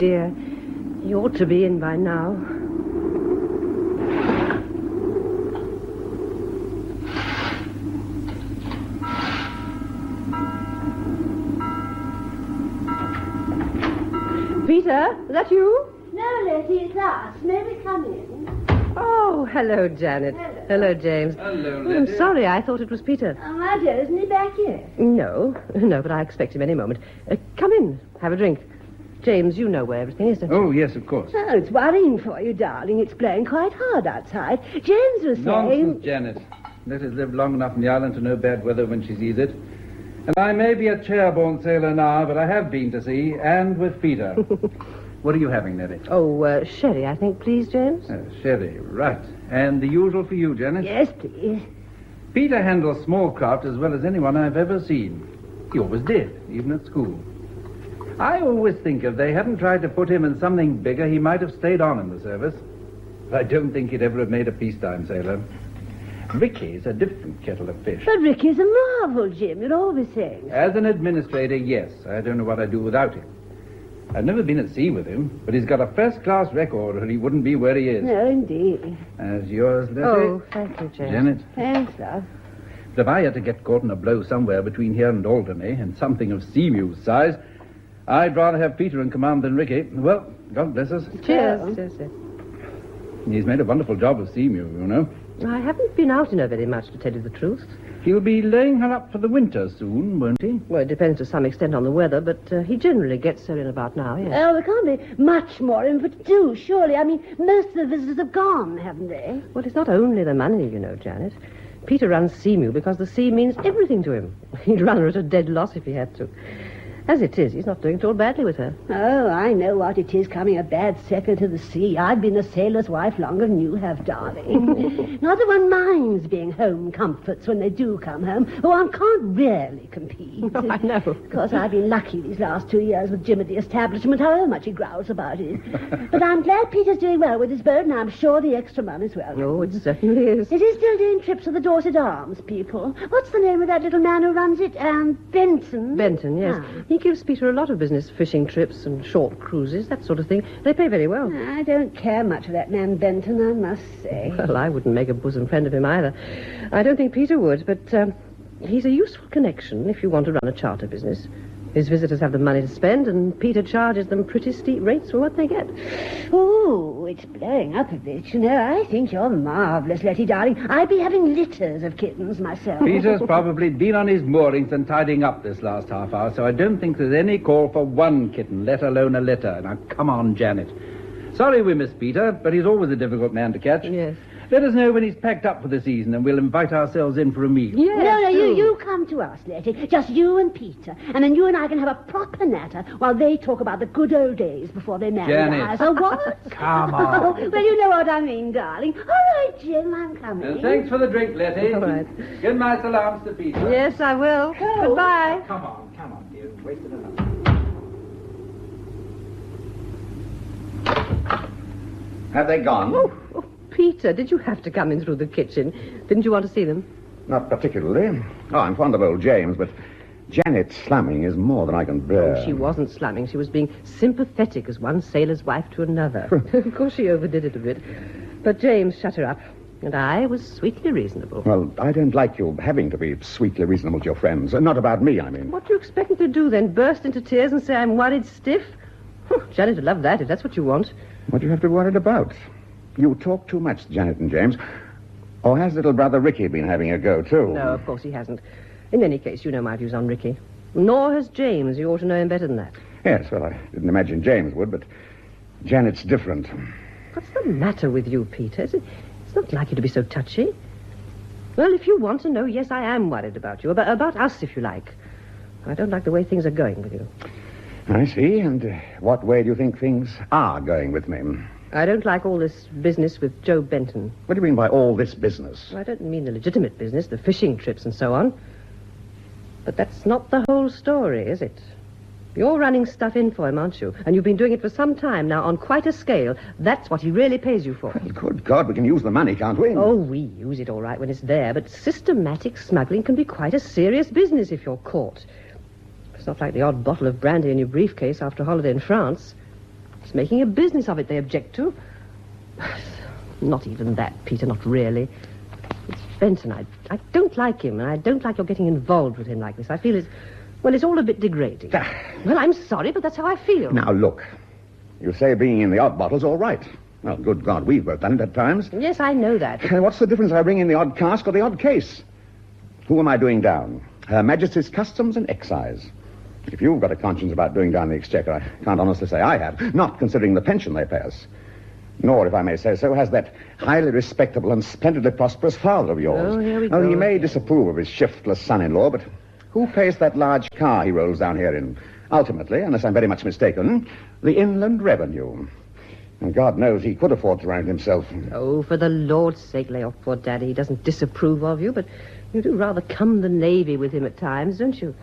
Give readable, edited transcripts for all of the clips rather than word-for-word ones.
dear. He ought to be in by now. Peter, is that you? No, Letty, it's us. May we come in? Oh, hello, Janet. Hello, James. Hello, Oh, I'm Letty. sorry, I thought it was Peter. Oh, my dear, isn't he back yet? No, but I expect him any moment. Come in, have a drink. James, you know where everything is, don't you? Oh, yes, of course. Oh, it's worrying for you, darling. It's blowing quite hard outside. James was saying... Nonsense, Janet. Letty's lived long enough in the island to know bad weather when she sees it. And I may be a chair-borne sailor now, but I have been to sea, and with Peter. What are you having, Letty? Oh, sherry, I think, please, James. Sherry, right. And the usual for you, Janet? Yes, please. Peter handles small craft as well as anyone I've ever seen. He always did, even at school. I always think if they hadn't tried to put him in something bigger, he might have stayed on in the service. But I don't think he'd ever have made a peacetime sailor. Ricky's a different kettle of fish. But Ricky's a marvel, Jim. You're always saying. As an administrator, yes. I don't know what I'd do without him. I've never been at sea with him, but he's got a first-class record, or he wouldn't be where he is. No, indeed. As yours, Letty. Oh, thank you, James. Janet. Thanks, love. But if I had to get caught in a blow somewhere between here and Alderney, and something of Seamew's size, I'd rather have Peter in command than Ricky. Well, God bless us. Cheers. Yes. He's made a wonderful job of Seamew, you know. I haven't been out in her very much, to tell you the truth. He'll be laying her up for the winter soon, won't he? Well, it depends to some extent on the weather, but he generally gets her in about now, yes. Oh, there can't be much more in for two, surely. I mean, most of the visitors have gone, haven't they? Well, it's not only the money, you know, Janet. Peter runs Seamew because the sea means everything to him. He'd run her at a dead loss if he had to. As it is, he's not doing at all badly with her. Oh, I know what it is, coming a bad second to the sea. I've been a sailor's wife longer than you have, darling. Not that one minds being home comforts when they do come home, but one can't really compete. Oh, I know. Of course, I've been lucky these last 2 years with Jim at the establishment, however much he growls about it. But I'm glad Peter's doing well with his boat, and I'm sure the extra money's welcome. Oh, it certainly is. Is he still doing trips with the Dorset Arms people? What's the name of that little man who runs it? Benton? Benton, yes. Ah. He gives Peter a lot of business, fishing trips and short cruises, that sort of thing. They pay very well. I don't care much for that man Benton, I must say. Well, I wouldn't make a bosom friend of him either. I don't think Peter would, but he's a useful connection if you want to run a charter business. His visitors have the money to spend, and Peter charges them pretty steep rates for what they get. Oh, it's blowing up a bit. You know, I think you're marvellous, Letty, darling. I'd be having litters of kittens myself. Peter's probably been on his moorings and tidying up this last half hour, so I don't think there's any call for one kitten, let alone a litter. Now, come on, Janet. Sorry we missed Peter, but he's always a difficult man to catch. Yes. Let us know when he's packed up for the season, and we'll invite ourselves in for a meal. Yes, No, do. you come to us, Letty. Just you and Peter. And then you and I can have a proper natter while they talk about the good old days before they married Janet. us. Oh, what? Come on. Well, you know what I mean, darling. All right, Jim, I'm coming. Thanks for the drink, Letty. All right. Give my salams to Peter. Yes, I will. Oh. Goodbye. Come on, dear. Wasted enough. Have they gone? Oh, Peter, did you have to come in through the kitchen? Didn't you want to see them? Not particularly. Oh, I'm fond of old James, but Janet slamming is more than I can bear. Oh, she wasn't slamming. She was being sympathetic as one sailor's wife to another. Of course, she overdid it a bit. But James shut her up, and I was sweetly reasonable. Well, I don't like you having to be sweetly reasonable to your friends. Not about me, I mean. What do you expect me to do then? Burst into tears and say I'm worried stiff? Janet would love that if that's what you want. What do you have to be worried about? You talk too much, Janet and James. Or has little brother Ricky been having a go, too? No, of course he hasn't. In any case, you know my views on Ricky. Nor has James. You ought to know him better than that. Yes, well, I didn't imagine James would, but Janet's different. What's the matter with you, Peter? It's not like you to be so touchy. Well, if you want to know, yes, I am worried about you. About us, if you like. I don't like the way things are going with you. I see. And what way do you think things are going with me? I don't like all this business with Joe Benton. What do you mean by all this business? I don't mean the legitimate business, the fishing trips and so on. But that's not the whole story, is it? You're running stuff in for him, aren't you? And you've been doing it for some time now on quite a scale. That's what he really pays you for. Well, good God, we can use the money, can't we? Oh, we use it all right when it's there, but systematic smuggling can be quite a serious business if you're caught. It's not like the odd bottle of brandy in your briefcase after a holiday in France. It's making a business of it they object to. Not even that, Peter, not really. It's Benton. I don't like him, and I don't like your getting involved with him like this. I feel it's all a bit degrading. Well, I'm sorry, but that's how I feel. Now, look. You say being in the odd bottle's all right. Well, good God, we've both done it at times. Yes, I know that. What's the difference if I bring in the odd cask or the odd case? Who am I doing down? Her Majesty's Customs and Excise. If you've got a conscience about doing down the Exchequer, I can't honestly say I have, not considering the pension they pay us. Nor, if I may say so, has that highly respectable and splendidly prosperous father of yours. Oh, here we go. He may disapprove of his shiftless son-in-law, but who pays that large car he rolls down here in? Ultimately, unless I'm very much mistaken, the Inland Revenue. And God knows he could afford to run it himself. Oh, for the Lord's sake, lay off poor Daddy. He doesn't disapprove of you, but you do rather cum the Navy with him at times, don't you?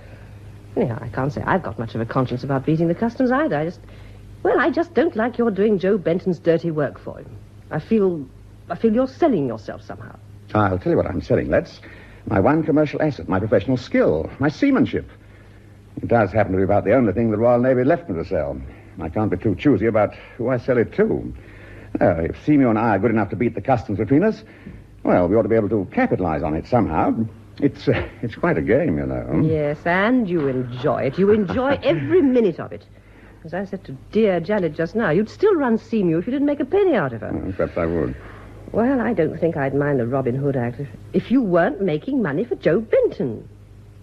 Anyhow, I can't say I've got much of a conscience about beating the customs either. I just don't like your doing Joe Benton's dirty work for him. I feel you're selling yourself somehow. I'll tell you what I'm selling, Let's. My one commercial asset, my professional skill, my seamanship. It does happen to be about the only thing the Royal Navy left me to sell. I can't be too choosy about who I sell it to. If Seymour and I are good enough to beat the customs between us, well, we ought to be able to capitalize on it somehow. It's quite a game, you know. Yes, and you enjoy it. You enjoy every minute of it. As I said to dear Janet just now, you'd still run Seymour if you didn't make a penny out of her. Perhaps I would. Well, I don't think I'd mind the Robin Hood Act if you weren't making money for Joe Benton.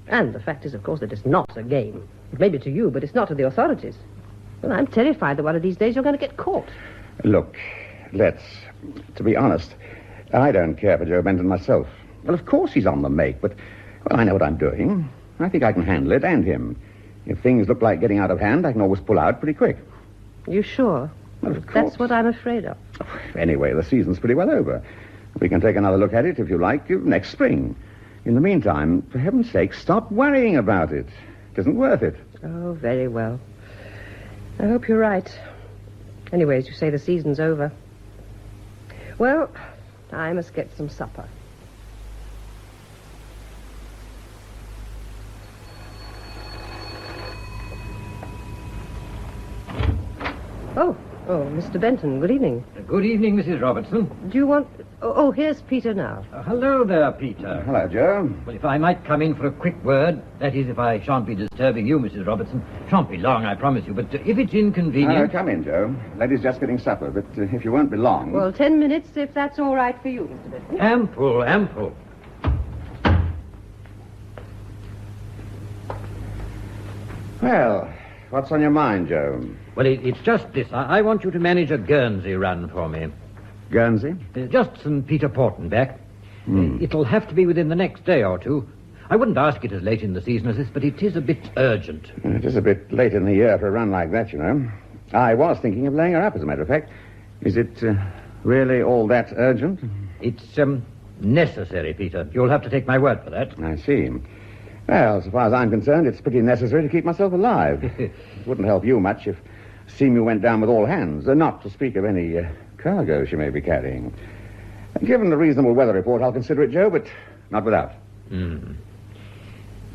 And the fact is, of course, that it's not a game. It may be to you, but it's not to the authorities. Well, I'm terrified that one of these days you're going to get caught. Look, to be honest, I don't care for Joe Benton myself. Well, of course he's on the make, but, well, I know what I'm doing. I think I can handle it, and him. If things look like getting out of hand, I can always pull out pretty quick. You sure? Well, of course. That's what I'm afraid of. Anyway, the season's pretty well over. We can take another look at it, if you like, next spring. In the meantime, for heaven's sake, stop worrying about it. It isn't worth it. Oh, very well. I hope you're right. Anyways, you say the season's over. Well, I must get some supper. Oh, Mr. Benton, good evening. Good evening, Mrs. Robertson. Do you want... Oh, here's Peter now. Hello there, Peter. Hello, Joe. Well, if I might come in for a quick word, that is, if I shan't be disturbing you, Mrs. Robertson. Shan't be long, I promise you, but if it's inconvenient... Come in, Joe. Lady's just getting supper, but if you won't be long... Well, 10 minutes, if that's all right for you, Mr. Benton. Ample. Well, what's on your mind, Joe? Well, it's just this. I want you to manage a Guernsey run for me. Guernsey? Just St. Peter Port and back. It'll have to be within the next day or two. I wouldn't ask it as late in the season as this, but it is a bit urgent. It is a bit late in the year for a run like that, you know. I was thinking of laying her up, as a matter of fact. Is it really all that urgent? It's necessary, Peter. You'll have to take my word for that. I see. Well, so far as I'm concerned, it's pretty necessary to keep myself alive. It wouldn't help you much if Seymour went down with all hands, not to speak of any cargo she may be carrying. Given the reasonable weather report, I'll consider it, Joe, but not without.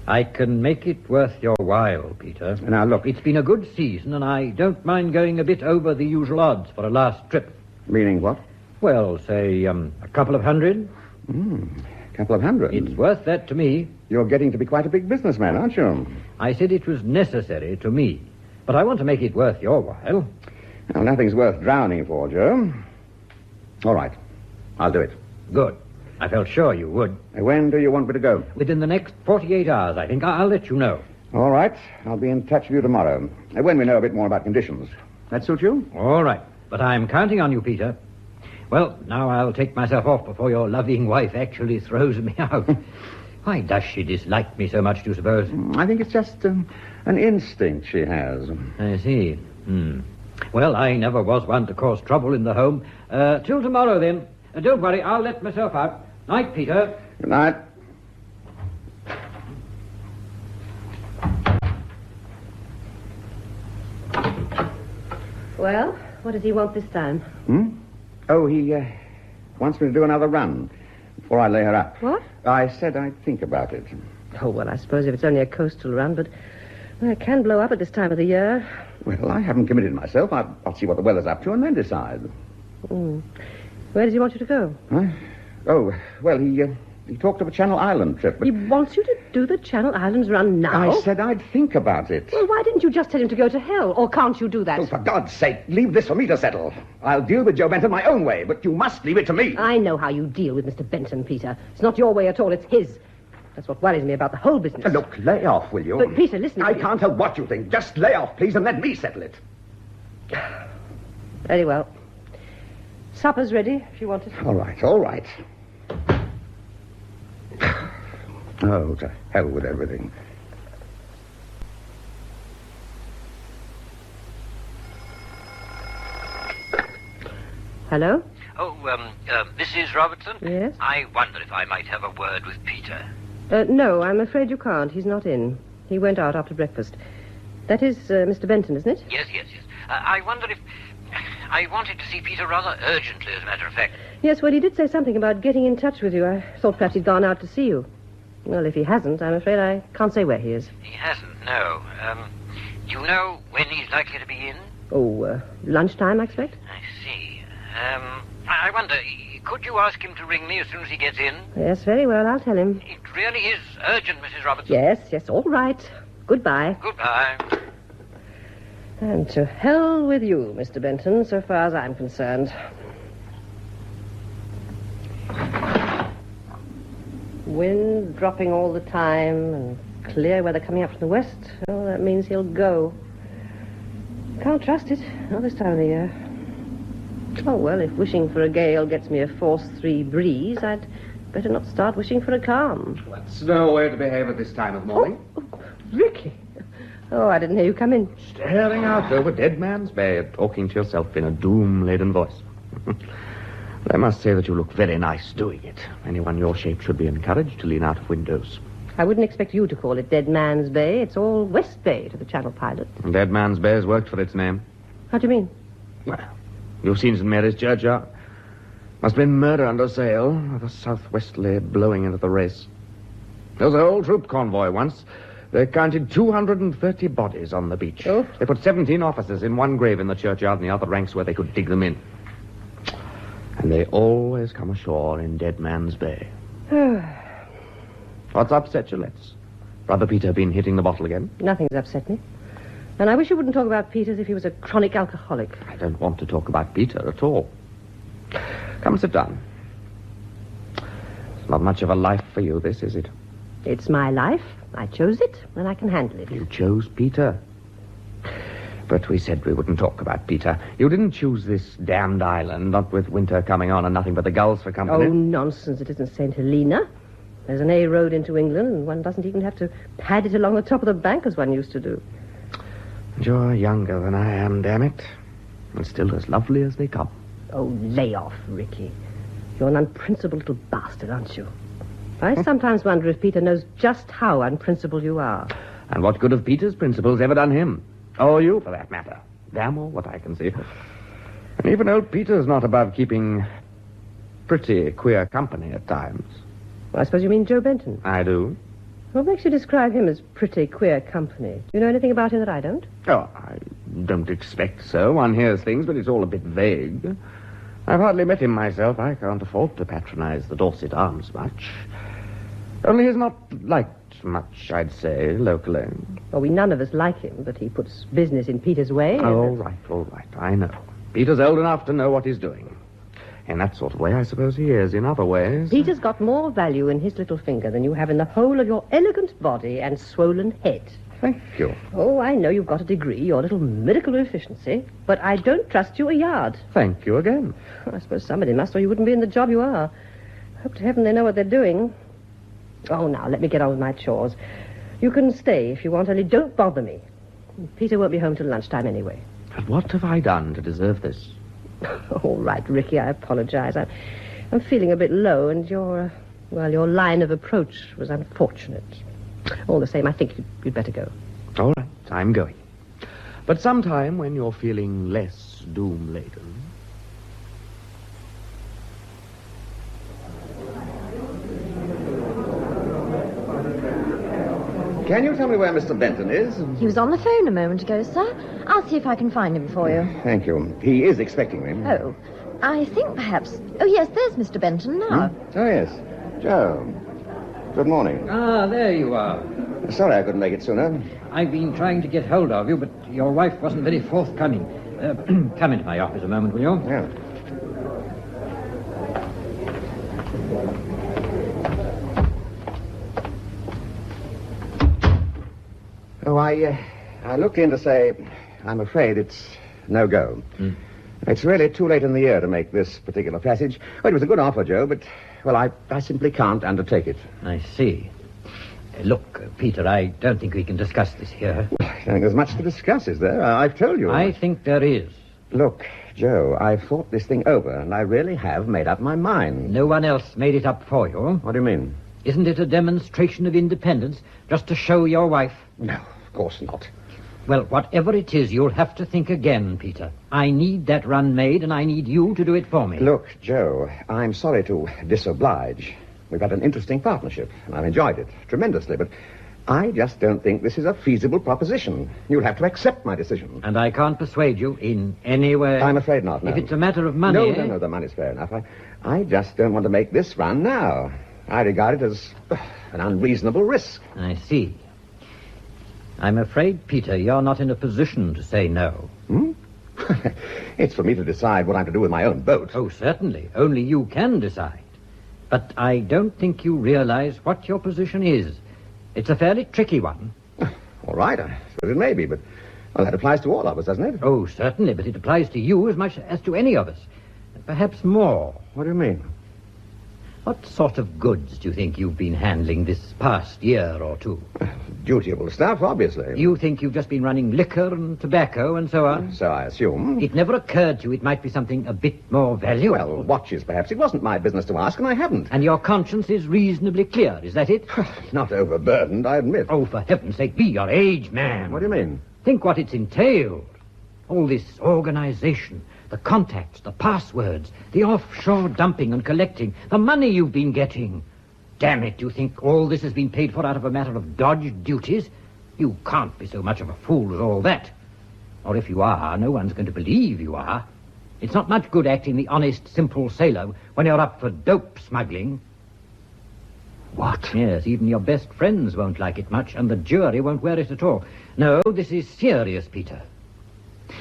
I can make it worth your while, Peter. Now, look. It's been a good season, and I don't mind going a bit over the usual odds for a last trip. Meaning what? Well, say, a couple of hundred. A couple of hundred. It's worth that to me. You're getting to be quite a big businessman, aren't you? I said it was necessary to me, but I want to make it worth your while. Well, nothing's worth drowning for, Joe. All right. I'll do it. Good. I felt sure you would. When do you want me to go? Within the next 48 hours, I think. I'll let you know. All right. I'll be in touch with you tomorrow, when we know a bit more about conditions. That suit you? All right. But I'm counting on you, Peter. Well, now I'll take myself off before your loving wife actually throws me out. Why does she dislike me so much, do you suppose? I think it's just an instinct she has. I see. Well, I never was one to cause trouble in the home. Till tomorrow, then. Don't worry, I'll let myself out. Night, Peter. Good night. Well, what does he want this time? Oh, he wants me to do another run before I lay her up. What? I said I'd think about it. Oh, well, I suppose if it's only a coastal run, but Well, it can blow up at this time of the year. Well, I haven't committed myself. I'll see what the weather's up to and then decide. Where does he want you to go? Huh? Oh, well, he talked of a Channel Island trip, but... He wants you to do the Channel Islands run now? I said I'd think about it. Well, why didn't you just tell him to go to hell? Or can't you do that? Oh, for God's sake, leave this for me to settle. I'll deal with Joe Benton my own way, but you must leave it to me. I know how you deal with Mr. Benton, Peter. It's not your way at all, it's his. That's what worries me about the whole business. Look, lay off, will you? But, Peter, listen... I can't help what you think. Just lay off, please, and let me settle it. Very well. Supper's ready, if you want it. All right, all right. Oh, to hell with everything. Hello? Oh, Mrs. Robertson? Yes? I wonder if I might have a word with Peter. No, I'm afraid you can't. He's not in. He went out after breakfast. That is Mr. Benton, isn't it? Yes. I wonder if... I wanted to see Peter rather urgently, as a matter of fact. Yes, well, he did say something about getting in touch with you. I thought perhaps he'd gone out to see you. Well, if he hasn't, I'm afraid I can't say where he is. He hasn't, no. Do you know when he's likely to be in? Oh, lunchtime, I expect? I see. I wonder, could you ask him to ring me as soon as he gets in? Yes, very well, I'll tell him. It really is urgent, Mrs. Robertson. Yes, all right. Goodbye. Goodbye. And to hell with you, Mr. Benton, so far as I'm concerned. Wind dropping all the time and clear weather coming up from the west. Oh, that means he'll go. Can't trust it, not this time of the year. Oh, well, if wishing for a gale gets me a force 3 breeze, I'd better not start wishing for a calm. That's no way to behave at this time of morning. Oh, Ricky. Oh, I didn't hear you come in. Staring out over Dead Man's Bay and talking to yourself in a doom-laden voice. I must say that you look very nice doing it. Anyone your shape should be encouraged to lean out of windows. I wouldn't expect you to call it Dead Man's Bay. It's all West Bay to the Channel pilot. And Dead Man's Bay has worked for its name. How do you mean? Well, you've seen St. Mary's Churchyard. Must have been murder under sail, with a southwesterly blowing into the race. There was a whole troop convoy once. They counted 230 bodies on the beach. Oh. They put 17 officers in one grave in the churchyard and the other ranks where they could dig them in. And they always come ashore in Dead Man's Bay. What's upset you, let's? Brother Peter been hitting the bottle again? Nothing's upset me. And I wish you wouldn't talk about Peter as if he was a chronic alcoholic. I don't want to talk about Peter at all. Come sit down. It's not much of a life for you, this, is it? It's my life. I chose it, and I can handle it. You chose Peter. But we said we wouldn't talk about Peter. You didn't choose this damned island, not with winter coming on and nothing but the gulls for company. Oh, nonsense. It isn't St. Helena. There's an A road into England, and one doesn't even have to pad it along the top of the bank as one used to do. You're younger than I am, damn it. And still as lovely as they come. Oh, lay off, Ricky. You're an unprincipled little bastard, aren't you? I sometimes wonder if Peter knows just how unprincipled you are. And what good have Peter's principles ever done him? Or you, for that matter. Damn all what I can see. And even old Peter's not above keeping pretty queer company at times. Well, I suppose you mean Joe Benton. I do. What makes you describe him as pretty queer company? Do you know anything about him that I don't? Oh, I don't expect so. One hears things, but it's all a bit vague. I've hardly met him myself. I can't afford to patronize the Dorset Arms much. Only he's not liked much, I'd say, locally. Well, we none of us like him, but he puts business in Peter's way. All right, I know. Peter's old enough to know what he's doing. In that sort of way, I suppose he is. In other ways... Peter's got more value in his little finger than you have in the whole of your elegant body and swollen head. Thank you. Oh, I know you've got a degree, your little miracle of efficiency, but I don't trust you a yard. Thank you again. I suppose somebody must, or you wouldn't be in the job you are. Hope to heaven they know what they're doing. Oh, now, let me get on with my chores. You can stay if you want, only don't bother me. Peter won't be home till lunchtime anyway. But what have I done to deserve this? All right, Ricky, I apologize. I'm feeling a bit low, and your line of approach was unfortunate. All the same, I think you'd better go. All right, I'm going. But sometime when you're feeling less doom-laden... Can you tell me where Mr. Benton is? He was on the phone a moment ago, sir. I'll see if I can find him for you. Thank you. He is expecting me. Oh, I think perhaps... Oh, yes, there's Mr. Benton now. Oh, yes. Joe. Good morning. Ah, there you are. Sorry I couldn't make it sooner. I've been trying to get hold of you, but your wife wasn't very forthcoming. Come into my office a moment, will you? Yeah. Oh, I looked in to say I'm afraid it's no go. It's really too late in the year to make this particular passage. Well, it was a good offer, Joe, but, well, I simply can't undertake it. I see. Look, Peter, I don't think we can discuss this here. I don't think there's much to discuss, is there? I've told you. I think there is. Look, Joe, I've thought this thing over, and I really have made up my mind. No one else made it up for you. What do you mean? Isn't it a demonstration of independence just to show your wife? No, of course not. Well, whatever it is, you'll have to think again, Peter. I need that run made, and I need you to do it for me. Look, Joe, I'm sorry to disoblige. We've had an interesting partnership, and I've enjoyed it tremendously, but I just don't think this is a feasible proposition. You'll have to accept my decision. And I can't persuade you in any way? I'm afraid not, no. If it's a matter of money... No, the money's fair enough. I just don't want to make this run now. I regard it as an unreasonable risk. I see. I'm afraid, Peter, you're not in a position to say no. It's for me to decide what I'm to do with my own boat. Oh, certainly. Only you can decide. But I don't think you realize what your position is. It's a fairly tricky one. All right, I suppose it may be, but well, that applies to all of us, doesn't it? Oh, certainly, but it applies to you as much as to any of us. And perhaps more. What do you mean? What sort of goods do you think you've been handling this past year or two? Dutiable stuff, obviously. You think you've just been running liquor and tobacco and so on? So I assume. It never occurred to you it might be something a bit more valuable? Well, watches, perhaps. It wasn't my business to ask, and I haven't. And your conscience is reasonably clear, is that it? Not overburdened, I admit. Oh, for heaven's sake, be your age, man. What do you mean? Think what it's entailed. All this organization, the contacts, the passwords, the offshore dumping and collecting, the money you've been getting. Damn it, you think all this has been paid for out of a matter of dodged duties? You can't be so much of a fool as all that. Or if you are, no one's going to believe you are. It's not much good acting the honest, simple sailor when you're up for dope smuggling. What? Yes, even your best friends won't like it much, and the jury won't wear it at all. No, this is serious, Peter.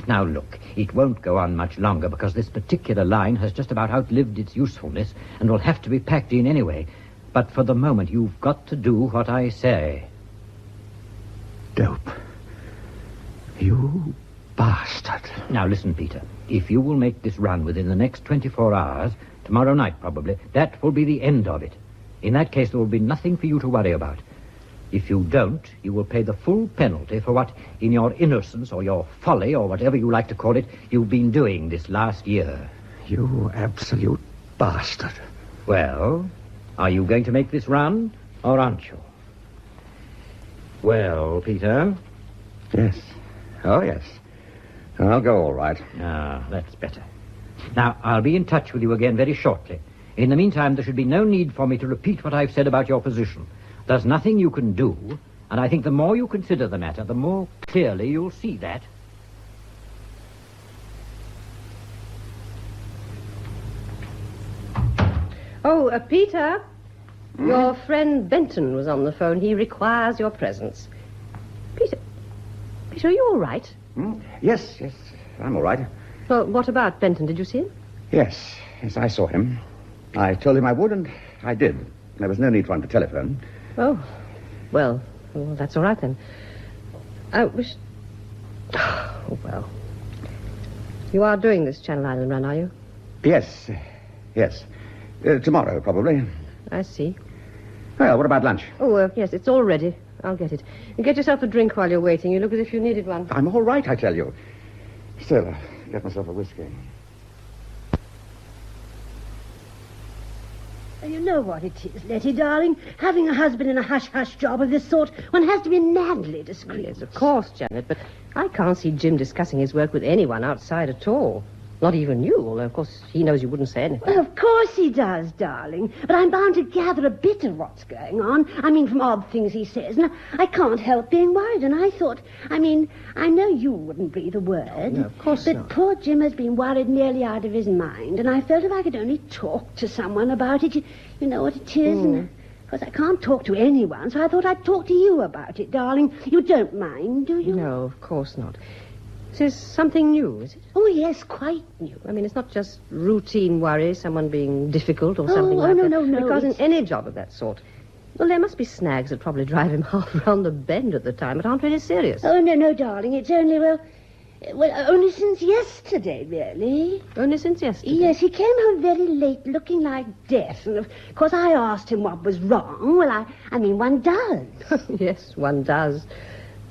Now, look, it won't go on much longer because this particular line has just about outlived its usefulness and will have to be packed in anyway. But for the moment, you've got to do what I say. Dope. You bastard. Now, listen, Peter. If you will make this run within the next 24 hours, tomorrow night probably, that will be the end of it. In that case, there will be nothing for you to worry about. If you don't, you will pay the full penalty for what, in your innocence or your folly or whatever you like to call it, you've been doing this last year. You absolute bastard. Well, are you going to make this run, or aren't you? Well, Peter? Yes. Oh, yes. I'll go all right. Ah, that's better. Now, I'll be in touch with you again very shortly. In the meantime, there should be no need for me to repeat what I've said about your position. There's nothing you can do, and I think the more you consider the matter, the more clearly you'll see that. Oh, Peter, your friend Benton was on the phone. He requires your presence. Peter, are you all right? Yes, I'm all right. Well, what about Benton? Did you see him? Yes, I saw him. I told him I would, and I did. There was no need for him to telephone. Oh, well, that's all right then. I wish... Oh, well. You are doing this Channel Island run, are you? Yes. Tomorrow, probably. I see. Well, what about lunch? Oh, yes, it's all ready. I'll get it. You get yourself a drink while you're waiting. You look as if you needed one. I'm all right, I tell you. Still, I'll get myself a whiskey. You know what it is, Letty, darling. Having a husband in a hush-hush job of this sort, one has to be madly discreet. Yes, of course, Janet, but I can't see Jim discussing his work with anyone outside at all. Not even you, although, of course, he knows you wouldn't say anything. Well, of course he does, darling. But I'm bound to gather a bit of what's going on. I mean, from odd things he says. And I can't help being worried. And I thought, I know you wouldn't breathe a word. No, of course but not. Poor Jim has been worried nearly out of his mind. And I felt if I could only talk to someone about it, you know what it is. And of course, I can't talk to anyone, so I thought I'd talk to you about it, darling. You don't mind, do you? No, of course not. This is something new, is it? Oh, yes, quite new. I mean, it's not just routine worry, someone being difficult or something like that. No. Because in any job of that sort, well, there must be snags that probably drive him half around the bend at the time, but aren't really serious. Oh, no, darling. It's only, well, only since yesterday, really. Only since yesterday? Yes, he came home very late, looking like death. And, of course, I asked him what was wrong. Well, I mean, one does. Yes, one does.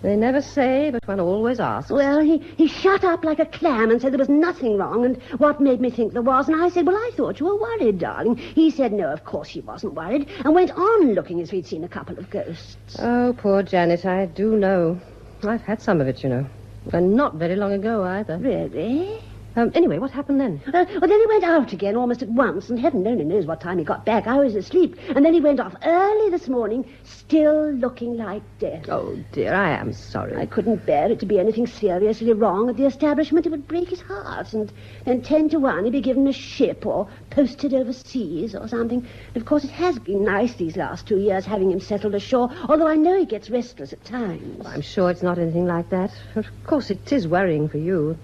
They never say, but one always asks. Well, he shut up like a clam and said there was nothing wrong, and what made me think there was. And I said, well, I thought you were worried, darling. He said, no, of course he wasn't worried, and went on looking as if he'd seen a couple of ghosts. Oh, poor Janet, I do know. I've had some of it, you know. And not very long ago, either. Really? Anyway, what happened then? Well, then he went out again almost at once, and heaven only knows what time he got back. I was asleep. And then he went off early this morning, still looking like death. Oh, dear, I am sorry. I couldn't bear it to be anything seriously wrong at the establishment. It would break his heart. And then 10 to 1, he'd be given a ship or posted overseas or something. And of course, it has been nice these last 2 years having him settled ashore, although I know he gets restless at times. Well, I'm sure it's not anything like that. Of course, it is worrying for you.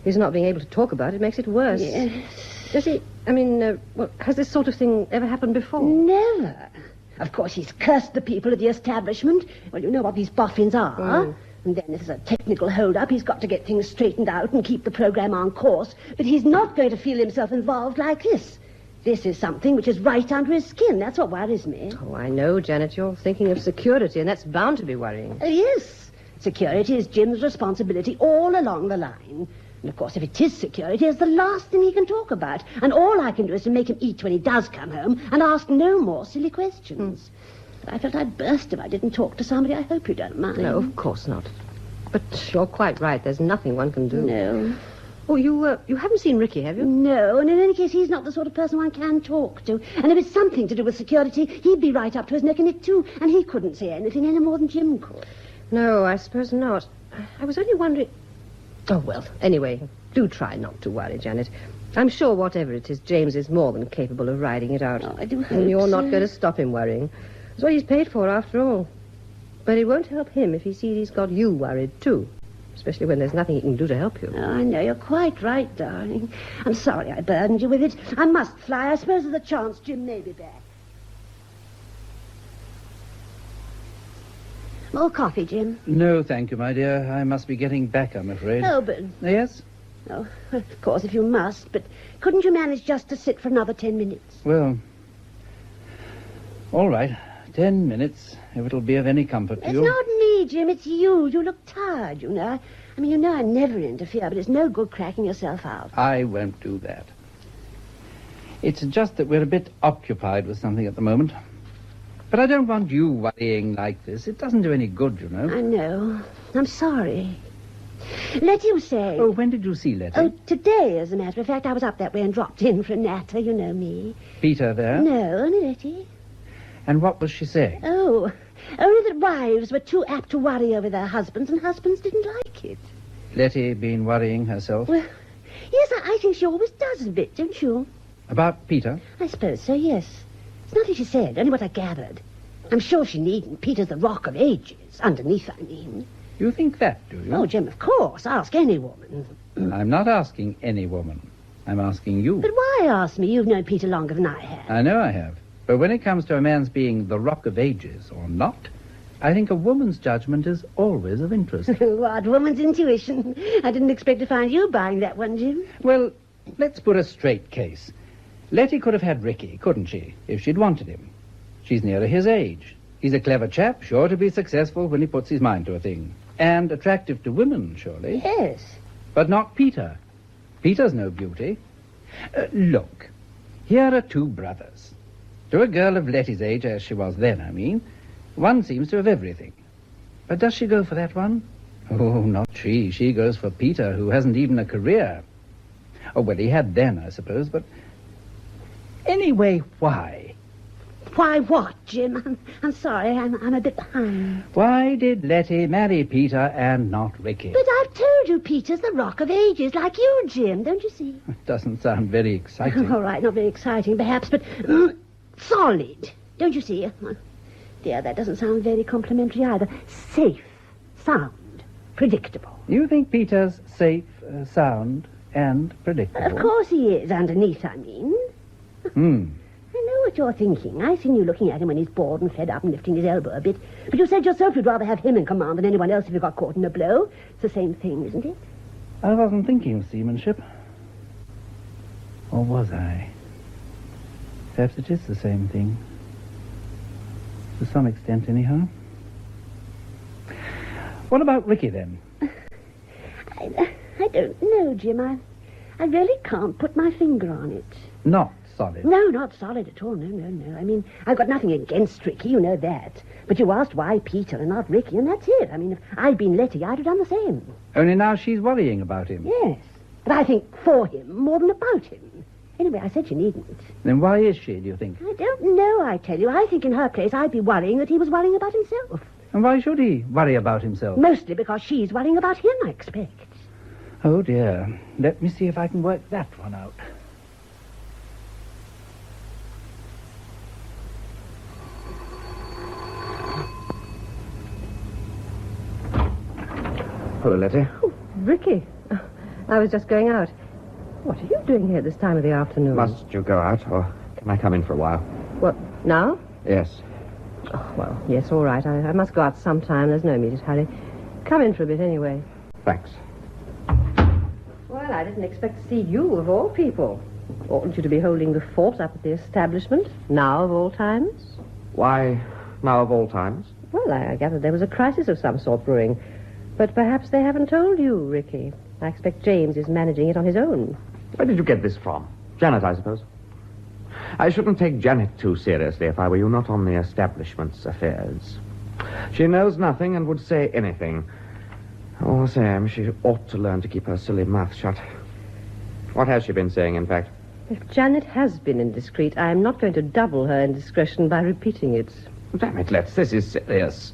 His not being able to talk about it makes it worse. Yes. Does he... has this sort of thing ever happened before? Never. Of course, he's cursed the people at the establishment. Well, you know what these boffins are. Mm. And then if there's a technical hold-up, he's got to get things straightened out and keep the program on course. But he's not going to feel himself involved like this. This is something which is right under his skin. That's what worries me. Oh, I know, Janet. You're thinking of security, and that's bound to be worrying. Yes. Security is Jim's responsibility all along the line. And, of course, if it is security, it's the last thing he can talk about. And all I can do is to make him eat when he does come home and ask no more silly questions. But I felt I'd burst if I didn't talk to somebody. I hope you don't mind. No, of course not. But you're quite right. There's nothing one can do. No. Oh, you haven't seen Ricky, have you? No, and in any case, he's not the sort of person one can talk to. And if it's something to do with security, he'd be right up to his neck in it, too. And he couldn't say anything any more than Jim could. No, I suppose not. I was only wondering... Oh, well, anyway, do try not to worry, Janet. I'm sure whatever it is, James is more than capable of riding it out. Oh, I do hope And you're not so. going to stop him worrying. That's what he's paid for, after all. But it won't help him if he sees he's got you worried, too. Especially when there's nothing he can do to help you. Oh, I know, you're quite right, darling. I'm sorry I burdened you with it. I must fly. I suppose there's a chance Jim may be back. More coffee, Jim? No, thank you, my dear. I must be getting back, I'm afraid. Oh, but... Yes? Oh, of course, if you must. But couldn't you manage just to sit for another 10 minutes? Well, all right. 10 minutes, if it'll be of any comfort to It's you. not me, Jim. It's you. You look tired, you know. I mean, you know I never interfere, but it's no good cracking yourself out. I won't do that. It's just that we're a bit occupied with something at the moment. But I don't want you worrying like this. It doesn't do any good, you know. I know. I'm sorry. Letty, you say... Oh, when did you see Letty? Oh, today, as a matter of fact. I was up that way and dropped in for a natter. You know me. Peter there? No, only Letty. And what was she saying? Oh, only that wives were too apt to worry over their husbands, and husbands didn't like it. Letty been worrying herself? Well, yes, I think she always does a bit, don't you? About Peter? I suppose so, yes. It's nothing she said, only what I gathered. I'm sure she needn't. Peter's the rock of ages. Underneath, I mean. You think that, do you? Oh, Jim, of course. Ask any woman. I'm not asking any woman. I'm asking you. But why ask me? You've known Peter longer than I have. I know I have. But when it comes to a man's being the rock of ages or not, I think a woman's judgment is always of interest. What, woman's intuition? I didn't expect to find you buying that one, Jim. Well, let's put a straight case. Letty could have had Ricky, couldn't she, if she'd wanted him? She's nearer his age. He's a clever chap, sure to be successful when he puts his mind to a thing. And attractive to women, surely. Yes. But not Peter. Peter's no beauty. Look, here are two brothers. To a girl of Letty's age, as she was then, I mean, one seems to have everything. But does she go for that one? Oh, not she. She goes for Peter, who hasn't even a career. Oh, well, he had then, I suppose, but... Anyway, why? Why what, Jim? I'm sorry, I'm a bit behind. Why did Letty marry Peter and not Ricky? But I've told you Peter's the rock of ages, like you, Jim, don't you see? It doesn't sound very exciting. All right, not very exciting, perhaps, but solid, don't you see? Dear, that doesn't sound very complimentary either. Safe, sound, predictable. You think Peter's safe, sound, and predictable? Of course he is, underneath, I mean. I know what you're thinking. I've seen you looking at him when he's bored and fed up and lifting his elbow a bit. But you said yourself you'd rather have him in command than anyone else if you got caught in a blow. It's the same thing, isn't it? I wasn't thinking of seamanship. Or was I? Perhaps it is the same thing. To some extent, anyhow. What about Ricky, then? I don't know, Jim. I really can't put my finger on it. Not solid. No, not solid at all. No. I mean, I've got nothing against Ricky, you know that. But you asked why Peter and not Ricky, and that's it. I mean, if I'd been Letty, I'd have done the same. Only now she's worrying about him. Yes. But I think for him more than about him. Anyway, I said you needn't. Then why is she, do you think? I don't know, I tell you. I think in her place I'd be worrying that he was worrying about himself. And why should he worry about himself? Mostly because she's worrying about him, I expect. Oh, dear. Let me see if I can work that one out. Hello, Letty. Oh, Ricky. I was just going out. What are you doing here this time of the afternoon? Must you go out, or can I come in for a while? What, now? Yes. Oh, well, yes, all right. I must go out sometime. There's no immediate hurry. Come in for a bit anyway. Thanks. Well, I didn't expect to see you, of all people. Oughtn't you to be holding the fort up at the establishment, now of all times? Why now of all times? Well, I gathered there was a crisis of some sort brewing. But perhaps they haven't told you, Ricky. I expect James is managing it on his own. Where did you get this from? Janet, I suppose. I shouldn't take Janet too seriously if I were you, not on the establishment's affairs. She knows nothing and would say anything. All the same, she ought to learn to keep her silly mouth shut. What has she been saying, in fact? If Janet has been indiscreet, I'm not going to double her indiscretion by repeating it. Damn it, Letts, this is serious.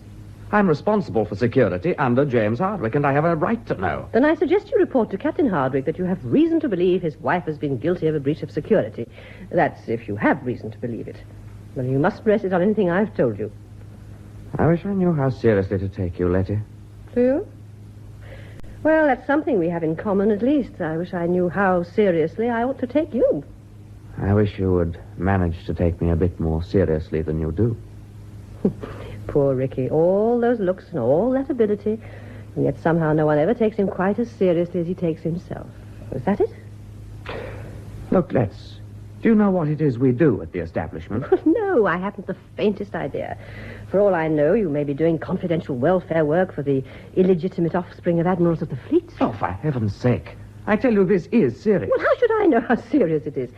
I'm responsible for security under James Hardwick, and I have a right to know. Then I suggest you report to Captain Hardwick that you have reason to believe his wife has been guilty of a breach of security. That's if you have reason to believe it. Well, you mustn't rest it on anything I've told you. I wish I knew how seriously to take you, Letty. Do you? Well, that's something we have in common, at least. I wish I knew how seriously I ought to take you. I wish you would manage to take me a bit more seriously than you do. Poor Ricky. All those looks and all that ability, and yet somehow no one ever takes him quite as seriously as he takes himself. Is that it? Look, Letts, do you know what it is we do at the establishment? No, I haven't the faintest idea. For all I know, you may be doing confidential welfare work for the illegitimate offspring of admirals of the fleet. Oh, for heaven's sake. I tell you, this is serious. Well, how should I know how serious it is?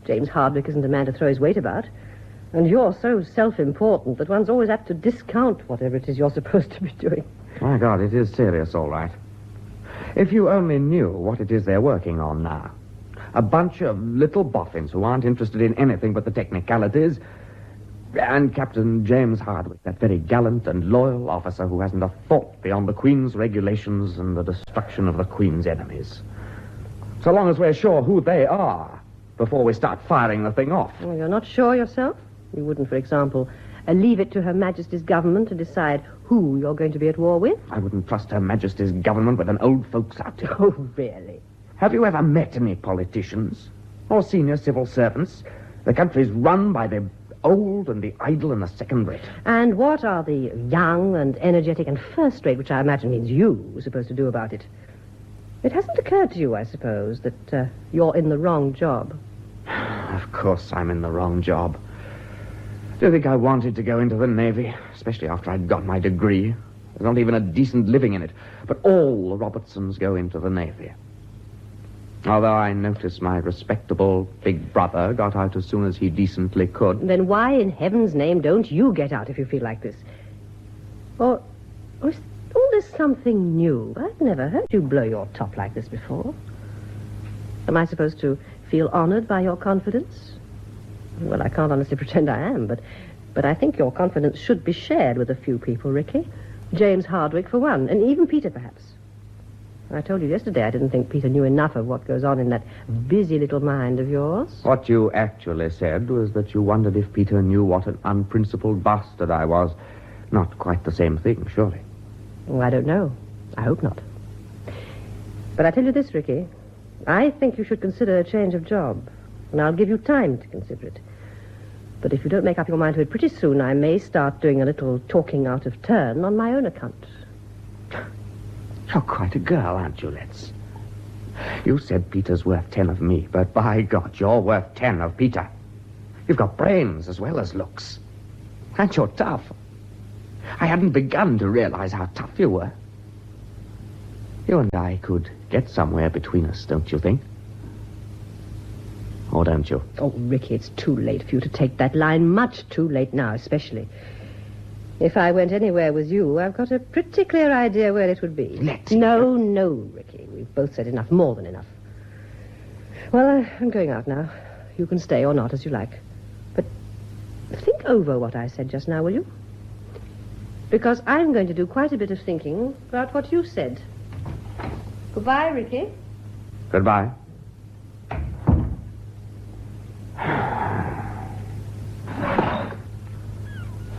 James Hardwick isn't a man to throw his weight about. And you're so self-important that one's always apt to discount whatever it is you're supposed to be doing. My God, it is serious, all right. If you only knew what it is they're working on now. A bunch of little boffins who aren't interested in anything but the technicalities. And Captain James Hardwick, that very gallant and loyal officer who hasn't a thought beyond the Queen's regulations and the destruction of the Queen's enemies. So long as we're sure who they are before we start firing the thing off. Well, you're not sure yourself? You wouldn't, for example, leave it to Her Majesty's government to decide who you're going to be at war with? I wouldn't trust Her Majesty's government with an old folks outfit. Oh, really? Have you ever met any politicians or senior civil servants? The country's run by the old and the idle and the second rate. And what are the young and energetic and first rate, which I imagine means you, supposed to do about it? It hasn't occurred to you, I suppose, that you're in the wrong job. Of course I'm in the wrong job. Do you think I wanted to go into the Navy, especially after I'd got my degree? There's not even a decent living in it. But all the Robertsons go into the Navy. Although I notice my respectable big brother got out as soon as he decently could. Then why in heaven's name don't you get out if you feel like this? Or is all this something new? I've never heard you blow your top like this before. Am I supposed to feel honored by your confidence? Well, I can't honestly pretend I am, but I think your confidence should be shared with a few people, Ricky. James Hardwick, for one, and even Peter, perhaps. I told you yesterday I didn't think Peter knew enough of what goes on in that busy little mind of yours. What you actually said was that you wondered if Peter knew what an unprincipled bastard I was. Not quite the same thing, surely. Oh, I don't know. I hope not. But I tell you this, Ricky. I think you should consider a change of job, and I'll give you time to consider it. But if you don't make up your mind to it pretty soon, I may start doing a little talking out of turn on my own account. You're quite a girl, aren't you, Letts? You said Peter's worth 10 of me, but by God, you're worth 10 of Peter. You've got brains as well as looks. And you're tough. I hadn't begun to realize how tough you were. You and I could get somewhere between us, don't you think? Or don't you? Oh, Ricky, it's too late for you to take that line. Much too late now, especially. If I went anywhere with you, I've got a pretty clear idea where it would be. Let's... No, Ricky. We've both said enough, more than enough. Well, I'm going out now. You can stay or not, as you like. But think over what I said just now, will you? Because I'm going to do quite a bit of thinking about what you said. Goodbye, Ricky. Goodbye.